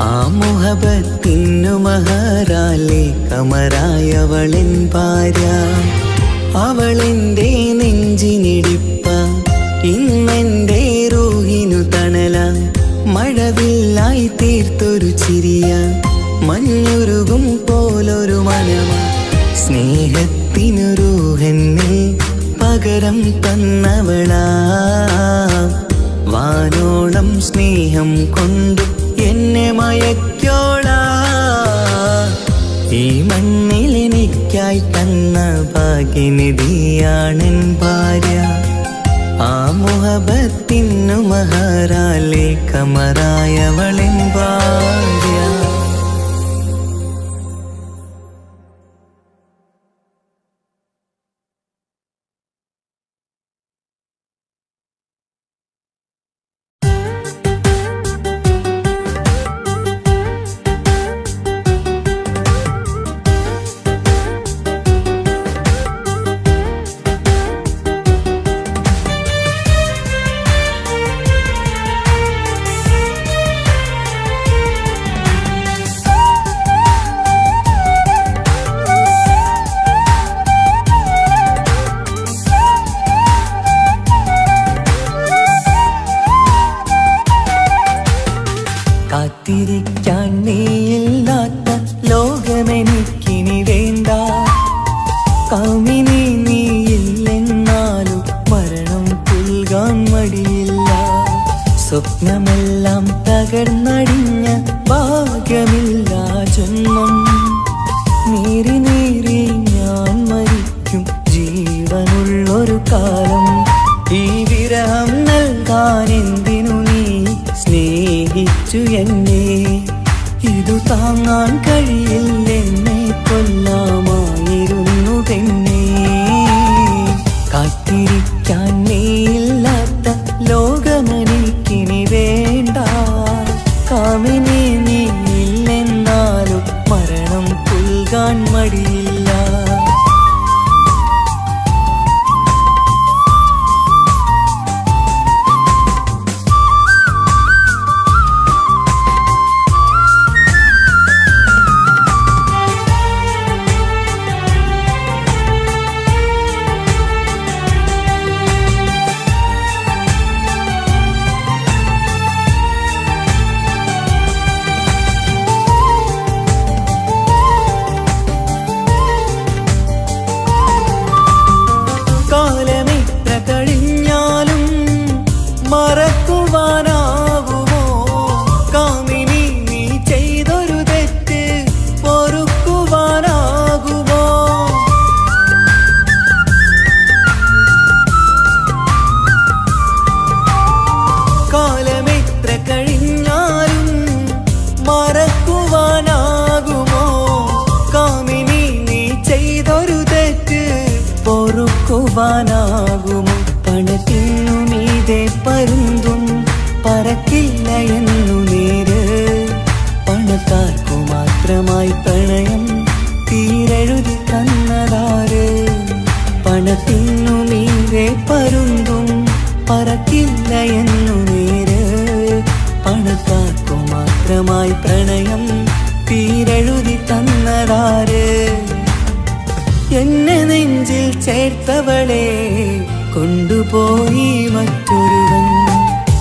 Speaker 2: ആ മുഹബത്തിനു മഹറാലെ കമറായവളിൻ ഭാര്യ. അവളെൻ്റെ നെഞ്ചിനിടിപ്പ, ഇന്നെൻ്റെ റൂഹിനു തണല. മഴവില്ലായി തീർത്തൊരു ചിരിയ, മഞ്ഞുരുകും പോലൊരു മനമ. സ്നേഹത്തിനു റൂഹെന്നിൽ പകരം തന്നവളാ. വാനോളം സ്നേഹം കൊണ്ട് എന്നെ മയക്കോളാ. ഈ മണ്ണിലെനിക്കായി തന്ന ഭാഗ്യനിധിയാണെൻ ഭാര്യ. ആ മുഹബത്തിനു മഹറാലെ കമറായവളിൻ ഭാര്യ. സ്വപ്നമെല്ലാം തകർന്നടിഞ്ഞ ഭാഗ്യമില്ല ജന്മം. നീറി നീറി ഞാൻ മരിക്കും ജീവനുള്ളൊരു കാലം. ഈ വിരഹം നൽകാൻ എന്തിനു നീ സ്നേഹിച്ചു എന്നെ? ഇതു താങ്ങാൻ കഴിയില്ലെന്നെ കൊല്ലാമായിരുന്നു പെണ്ണേ. കാത്തിരിക്കാൻ നീയില്ലാത്ത ലോകമെനിക്കിനി വേണ്ട. കാമിനി നീയില്ലെന്നാലും മരണം പുൽകാൻ മടിയില്ല. ാകുമോ? പണത്തിനു മീതെ പരുന്തും പറക്കില്ല എന്നു നേര്. പണക്കാർക്കു മാത്രമായി പ്രണയം തീരെഴുതി തന്നതാര്? പണത്തിനു മീതെ പരുന്തും പറക്കില്ല എന്നു നേര്. പണക്കാർക്കു മാത്രമായി പ്രണയം തീരെഴുതി തന്നതാര്? എന്നെ നെഞ്ചിൽ ചേർത്തവളെ കൊണ്ടുപോയി മറ്റൊരുവൻ.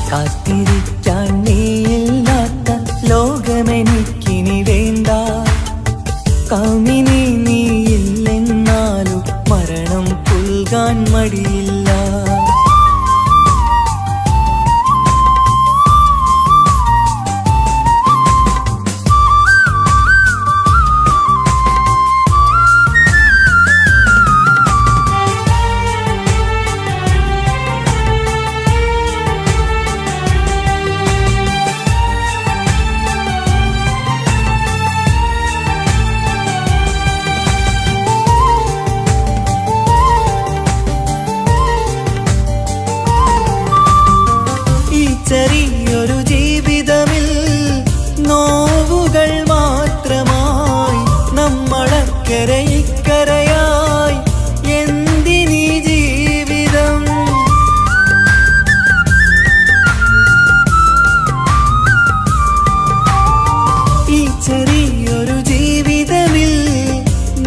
Speaker 2: കാത്തിരിക്കാൻ നീയില്ലാത്ത ലോകമെനിക്കിനി വേണ്ട. കാമിനി നീയില്ലെന്നാലും മരണം പുൽകാൻ മടിയില്ല. ചെറിയൊരു ജീവിതമിൽ നോവുകൾ മാത്രമായി നമ്മളക്കരെ ഇക്കരയായി എന്തിനീ ജീവിതം? ഈ ചെറിയൊരു ജീവിതമിൽ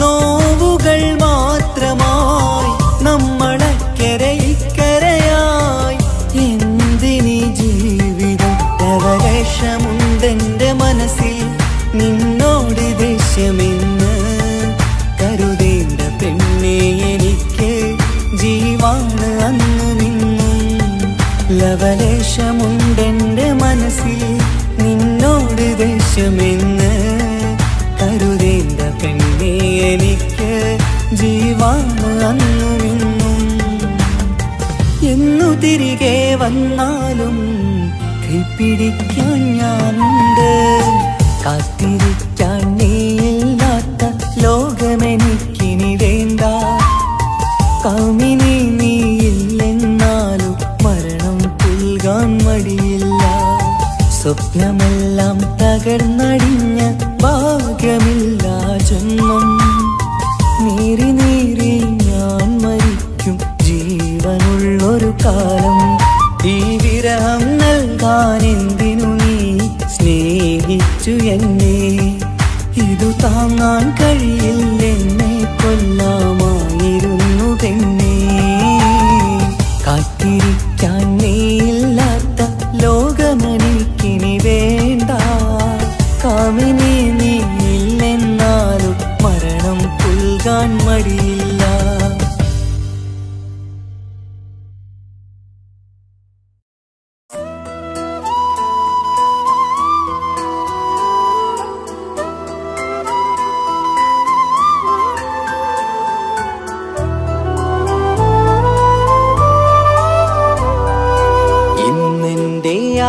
Speaker 2: നോവുകൾ മാത്രമായി നമ്മളക്കരെ ഇക്കരയായി എന്തിനീ ജീവിതം? ലവലേശമുണ്ടെന്റെ മനസ്സിൽ നിന്നോട് ദേഷ്യമെന്ന് കരുതേണ്ട പെണ്ണെ, എനിക്ക് ജീവാണ് അന്നും ഇന്നും. ലവലേശമുണ്ടെന്റെ മനസ്സിൽ നിന്നോട് ദേഷ്യമെന്ന് കരുതേണ്ട പെണ്ണെ, എനിക്ക് ജീവാണ് അന്നും ഇന്നും. എന്നു തിരികെ വന്നാലും കൈപ്പിടിക്കാൻ ഞാനുണ്ട്. കാത്തിരിക്കാൻ നീയില്ലാത്ത ലോകമെനിക്കിനി വേണ്ട. കാമിനി നീയില്ലെന്നാലും മരണം പുൽകാൻ മടിയില്ല. സ്വപ്നമെല്ലാം തകർന്നടിഞ്ഞ ഭാഗ്യമില്ല ജന്മം. നീറി നീറി ഞാൻ മരിക്കും ജീവനുള്ളൊരു കാലം. ഈ വിരഹം നൽകാൻ എന്തിനു നീ സ്നേഹിച്ചു എന്നെ? ഇതു താങ്ങാൻ കഴിയില്ലെന്നെ കൊല്ലാമായിരുന്നു പെണ്ണേ. കാത്തിരിക്കാൻ നീയില്ലാത്ത ലോകമെനിക്കിനി വേണ്ട. കാമിനി നീയില്ലെന്നാലും മരണം പുൽകാൻ മടിയില്ല.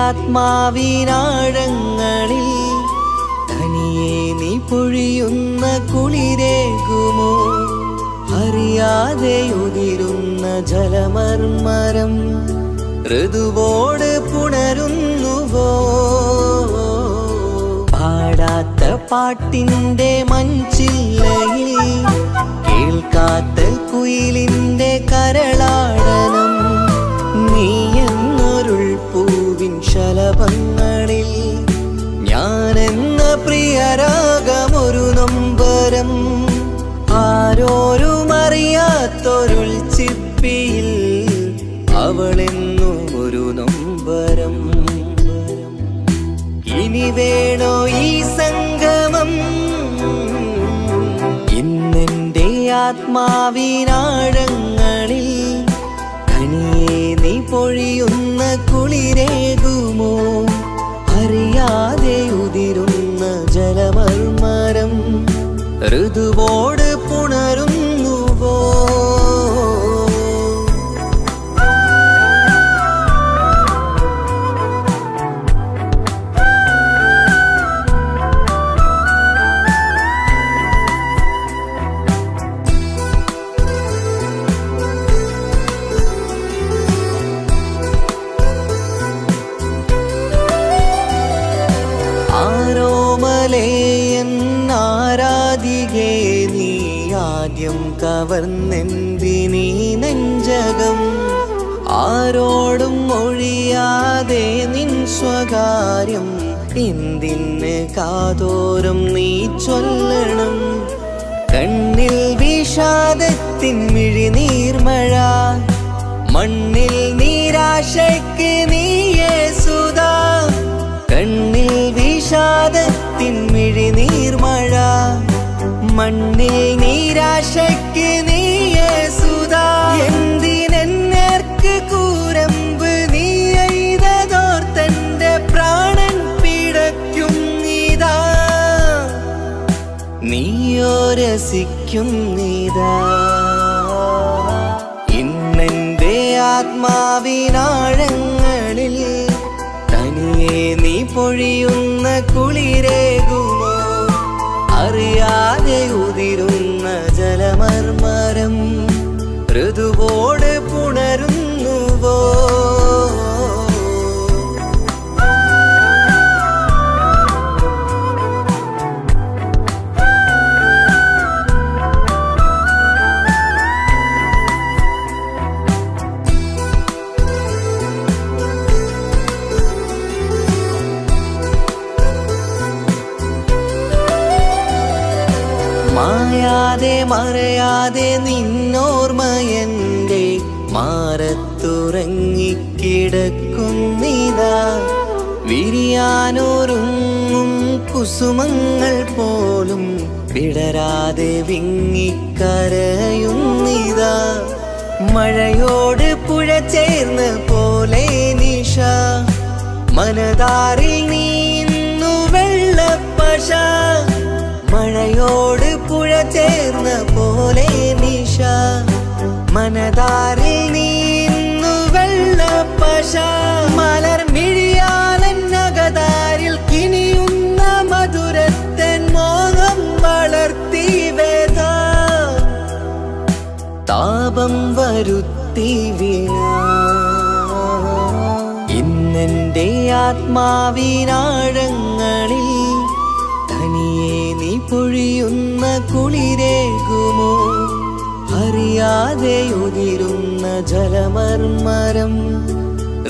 Speaker 2: ആത്മാവിനാഴങ്ങളിൽ തനിയെ നീ പൊഴിയുന്ന കുളിരേകുമോ? അറിയാതെ ഉതിരുന്ന ജലമർമരം ഋതുവോട് പുണരുന്നുവോ? പാടാത്ത പാട്ടിന്റെ മഞ്ചില്ലയിൽ കേൾക്കാത്ത കുയിലിന്റെ കരളാടനം നീ എന്നൊരുൾ പൂവിൻ ശലഭങ്ങളിൽ ഞാനെന്ന പ്രിയരാഗമൊരു നൊമ്പരം ആരോരും അറിയാത്തൊരുൾ ചിപ്പിയിൽ അവളെന്നും ഒരു നൊമ്പരം. ഇനി വേണോ ഈ സംഗമം? ഇന്നെന്റെ ആത്മാവിനാഴങ്ങളിൽ തനിയെ നീ പൊഴിയുന്ന കുളിരേകുമോ? അറിയാതെ ഉതിരുന്ന ജലമർമരം ഋതുവോട് പുണരുന്നുവോ? ആരാധികേ നീ ആദ്യം കവർന്നെന്തിനീ നെഞ്ചകം? ആരോടും ഒഴിയാതെ നിൻ സ്വകാര്യം എന്തിന് കാതോരം നീ ചൊല്ലണം? കണ്ണിൽ വിഷാദത്തിൻ മിഴിനീർമഴ മണ്ണിൽ നിരാശയ്ക്ക് നീയേ സുധാ. കണ്ണിൽ വിഷാദത്തിൻ മിഴിനീർമഴ മണ്ണിൽ നിരാശയ്ക്ക് നീയേ സുധാ. എന്തിനെന്നേർക്ക് കൂരമ്പ് നീ എയ്തതോർത്തന്റെ പ്രാണൻ പിടയ്ക്കും നീതാ. നീയോ രസിക്കും നീതാ. ഇന്നെന്റെ ആത്മാവിനാഴങ്ങളിൽ തനിയെ നീ പൊഴിയുന്ന കുളിരേകുമോ? അറിയാതെ ഉതിരുന്ന ജലമർമരം ഋതുവോട് പുണരുന്നുവോ? മായാതെ മറയാതെ നിന്നോർമ്മയന്റെ മാറത്തുറങ്ങിക്കിടക്കുന്നിതാ. വിരിയാനൊരുങ്ങും കുസുമങ്ങൾ പോലും വിടരാതെ വിങ്ങിക്കരയുന്നിതാ. മഴയോട് പുഴ ചേർന്ന പോലെ നിശ മനതാറിൽ നീന്നു വെള്ളപ്പശ. മഴയോട് പുഴ ചേർന്ന പോലെ നിശ മനതാറിൽ നീന്നു വെള്ളപ്പശ. മലർ മിഴിയാലന്നകതാരിൽ കിനിയുന്ന മധുരത്തൻ മോഹം വളർത്തി വേദ താപം വരുത്തി വീണ. ഇന്നെന്റെ ആത്മാവിനാഴങ്ങളിൽ തനിയെ നീ പൊഴിയുന്ന കുളിരേകുമോ? അറിയാതെ ഉതിരുന്ന ജലമർമരം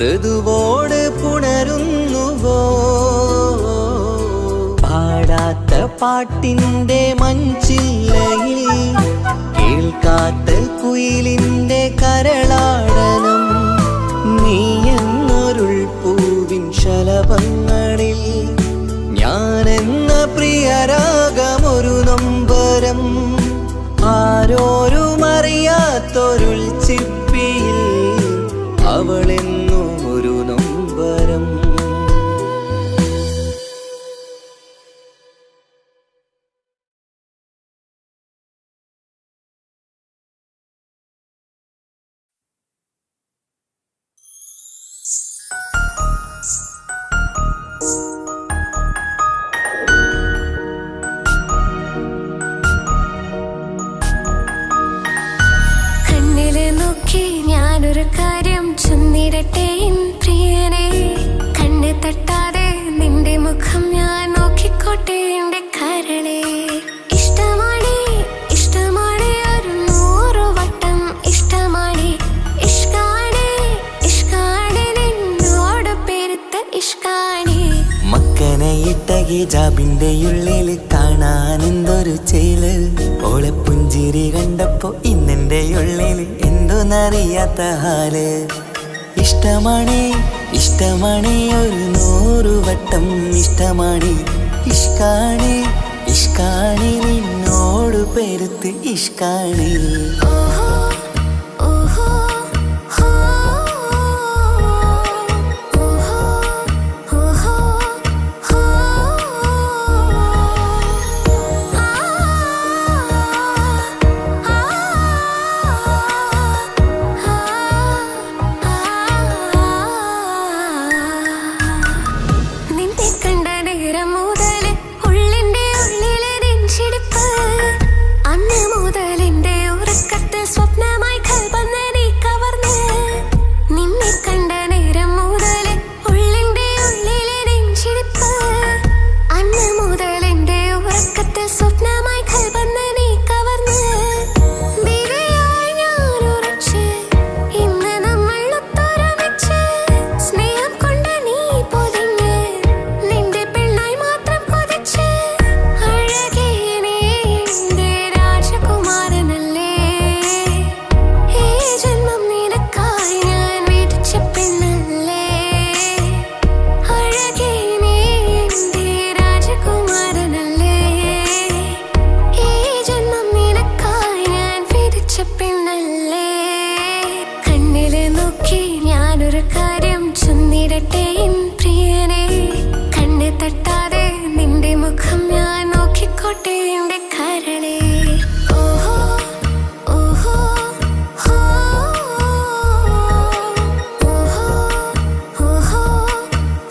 Speaker 2: ഋതുവോട് പുണരുന്നുവോ? പാടാത്ത പാട്ടിന്റെ മഞ്ചില്ലയിൽ കേൾക്കാത്ത കുയിലിന്റെ കരളാടനം നീ എന്നൊരുൾ പൂവിൻ ശലഭങ്ങളിൽ ഞാനെന്ന പ്രിയരാഗമൊരു നൊമ്പരം ആരോരും അറിയാത്തൊരുൾ ചിപ്പിയിൽ അവളെന്നും ഒരു നൊമ്പരം.
Speaker 3: കാര്യം ചൊന്നിടട്ടെ എൻ പ്രിയനെ. കണ്ണ് തട്ടാതെ നിന്റെ മുഖം ഞാൻ നോക്കിക്കോട്ടെ എന്റെ കരളെ. ഇഷ്ടമാണ് ഇഷ്ടമാണ് ഒരു 100 വട്ടം ഇഷ്ടമാണ്. ഇഷ്കാണ് ഇഷ്കാണ് നിന്നോട് പെരുത്ത ഇഷ്കാണ്.
Speaker 2: മക്കനയിട്ട ഹിജാബിന്റെ ഉള്ളിൽ കാണാൻ എന്തൊരു ചേല്. ഓളെ പുഞ്ചിരി കണ്ടപ്പോ ഇന്നെന്റെ ഉള്ളിൽ എന്തോന്നറിയാത്ത ഹാല്. ഇഷ്ടമാണ് ഇഷ്ടമാണ് ഒരു 100 വട്ടം ഇഷ്ടമാണ്. ഇഷ്കാണ് ഇഷ്കാണ് നിന്നോട് പെരുത്ത് ഇഷ്കാണ്.
Speaker 3: ഓഹോ ഓഹോ ഹോ ഓഹോ ഓഹോ ഹോ നിന്നെ കണ്ട നേരം മുതൽ ഉള്ളിന്റെ ഉള്ളിലെ നെഞ്ചിടിപ്പ്. അന്ന് മുതൽ എന്റെ ഉറക്കത്തിൽ സ്വപ്നമായി കൽപ്പന നീ കവർന്ന്. നിന്നെ കണ്ട നേരം മുതൽ ഉള്ളിന്റെ ഉള്ളിലെ നെഞ്ചിടിപ്പ്. അന്ന് മുതൽ എന്റെ ഉറക്കത്തിൽ സ്വപ്നമായി കൽപ്പന നീ കവർന്ന്. ബിരിയായി ഞാൻ ഉറച്ച് ഇന്ന് നമ്മൾ ഒത്തൊരുമിച്ച്. സ്നേഹം കൊണ്ട് നീ പൊതിഞ്ഞ് നിന്റെ പെണ്ണായി മാത്രം കൊതിച്ച്. അഴകേ നീ എന്റെ രാജകുമാരനല്ലേ. ഈ ജന്മം നിനക്കായി ഞാൻ വിധിച്ച പെണ്ണല്ലേ. അഴകേ നീ എന്റെ രാജകുമാരനല്ലേ. ഈ ജന്മം നിനക്കായി ഞാൻ വിധിച്ച പെണ്ണല്ലേ. കണ്ണില് നോക്കി ഞാനൊരു കാര്യം ചൊന്നിടട്ടെ എൻ പ്രിയനെ. കണ്ണ് തട്ടാതെ നിന്റെ മുഖം ഞാൻ നോക്കിക്കോട്ടെ എന്റെ കരളെ. ഓഹോ ഓഹോ ഹോ ഓഹോ ഓഹോ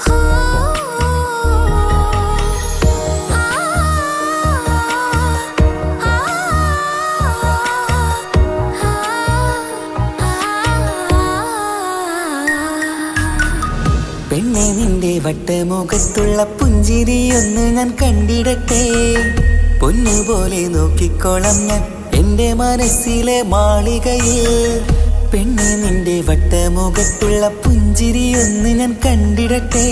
Speaker 3: ഹോ
Speaker 2: പെണ്ണെ നിന്റെ വട്ടമുഖത്തുള്ള പുഞ്ചിരിയൊന്ന് ഞാൻ കണ്ടിടട്ടെ. പൊന്നുപോലെ നോക്കിക്കോളാം ഞാൻ എന്റെ മനസ്സിലെ മാളികയിൽ. പെണ്ണെ നിന്റെ വട്ടമുഖത്തുള്ള പുഞ്ചിരിയൊന്ന് ഞാൻ കണ്ടിടട്ടെ.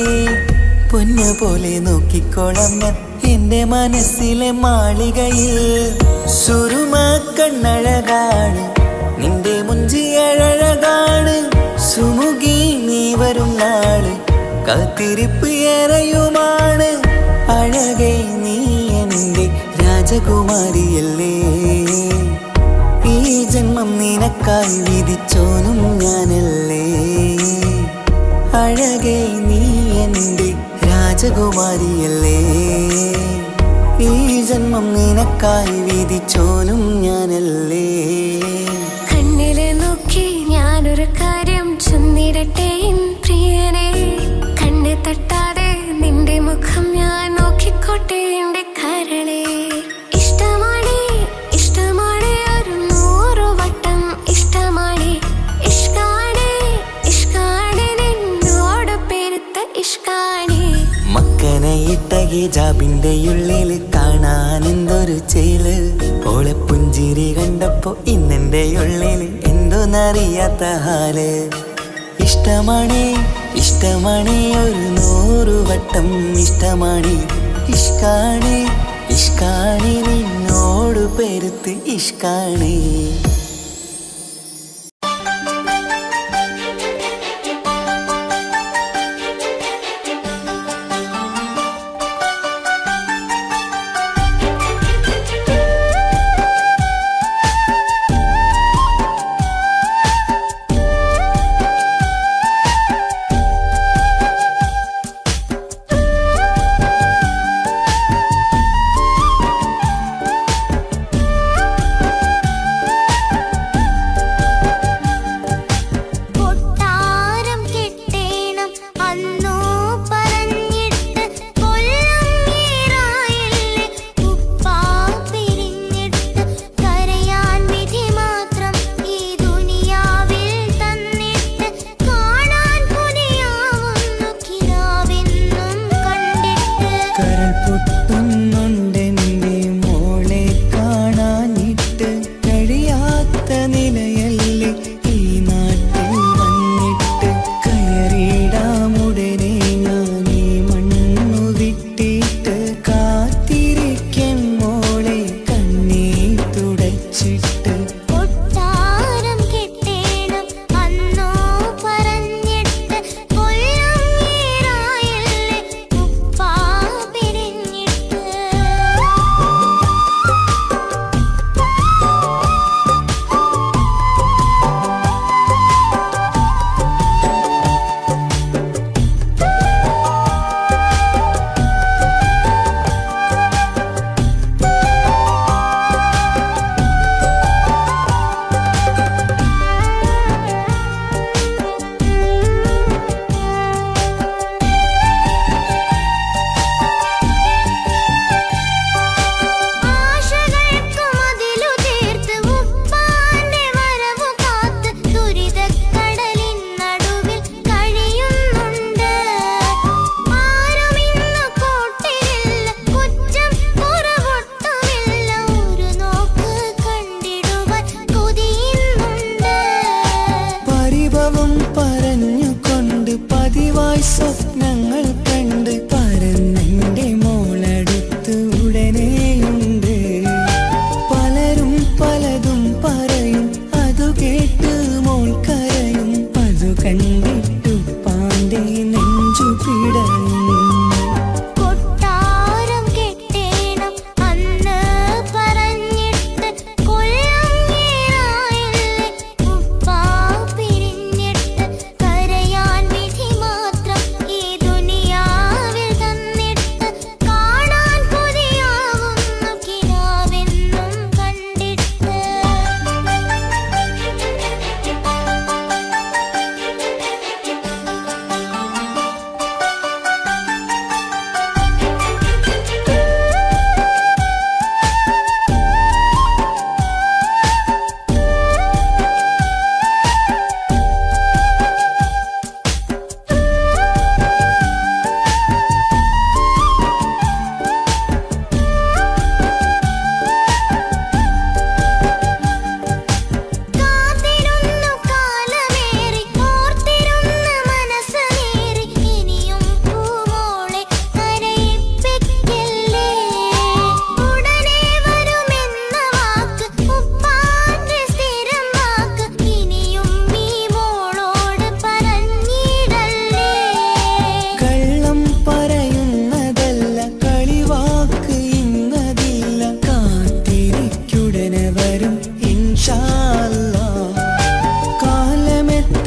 Speaker 2: പൊന്നുപോലെ നോക്കിക്കോളാം ഞാൻ എന്റെ മനസ്സിലെ മാളികയിൽ. സുറുമ കണ്ണഴകാണ് നിന്റെ മുഞ്ചിയഴകാണ്. സുമുഖി നീ വരും നാള് കാത്തിരിപ്പ് ഏറെയുമാണ്. അഴകേ നീ എന്റെ രാജകുമാരിയല്ലേ. ഈ ജന്മം നിനക്കായി വിധിച്ചോനും ഞാനല്ലേ. അഴകേ നീ എന്റെ രാജകുമാരിയല്ലേ. ഈ ജന്മം നിനക്കായി വിധിച്ചോനും ഞാനല്ലേ.
Speaker 3: കണ്ണില് നോക്കി ഞാനൊരു കാര്യം ചൊന്നിടട്ടെ എൻ പ്രിയനെ. കണ്ണ് തട്ടാതെ നിന്റെ മുഖം ഞാൻ നോക്കിക്കോട്ടെ എന്റെ കരളെ. ഇഷ്ടമാണ് ഇഷ്ടമാണ് ഒരു 100 വട്ടം ഇഷ്ടമാണ്. ഇഷ്കാണ് ഇഷ്കാണ് നിന്നോട് പെരുത്ത ഇഷ്കാണ്.
Speaker 2: മക്കനയിട്ട ഹിജാബിന്റെ ഉള്ളിൽ കാണാൻ എന്തൊരു ചേല്. ഓളെ പുഞ്ചിരി കണ്ടപ്പോ ഇന്നെന്റെ ഉള്ളിൽ എന്തോന്നറിയാത്ത ഹാല്. ഇഷ്ടമാണ് ഇഷ്ടമാണ് ഒരു 100 വട്ടം ഇഷ്ടമാണ്. ഇഷ്കാണ് ഇഷ്കാണ് നിന്നോട് പെരുത്ത് ഇഷ്കാണ്.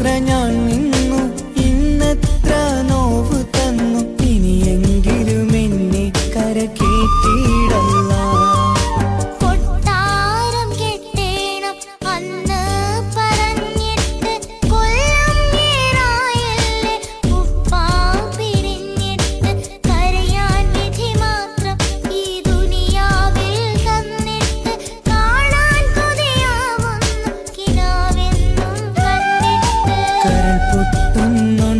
Speaker 2: കൂടെ ഞാൻ നിന്നു ഇന്നെത്ര നോവ് തന്നു ഇനിയെങ്കിലും എന്നെ കരകേറ്റിടല്ല
Speaker 3: കൊട്ടാരം കെട്ടേണം അന്ന് പറഞ്ഞിട്ട് കൊല്ലം ഏറായല്ലേ ഉപ്പാ പിരിഞ്ഞിട്ട് കരയാൻ വിധി മാത്രം ഈ ദുനിയാവിൽ തന്നിട്ട് കാണാൻ കൊതിയാവുന്നു കിനാവെന്നും കണ്ടിട്ട്
Speaker 2: കരൾ പൊട്ടുന്നുണ്ട്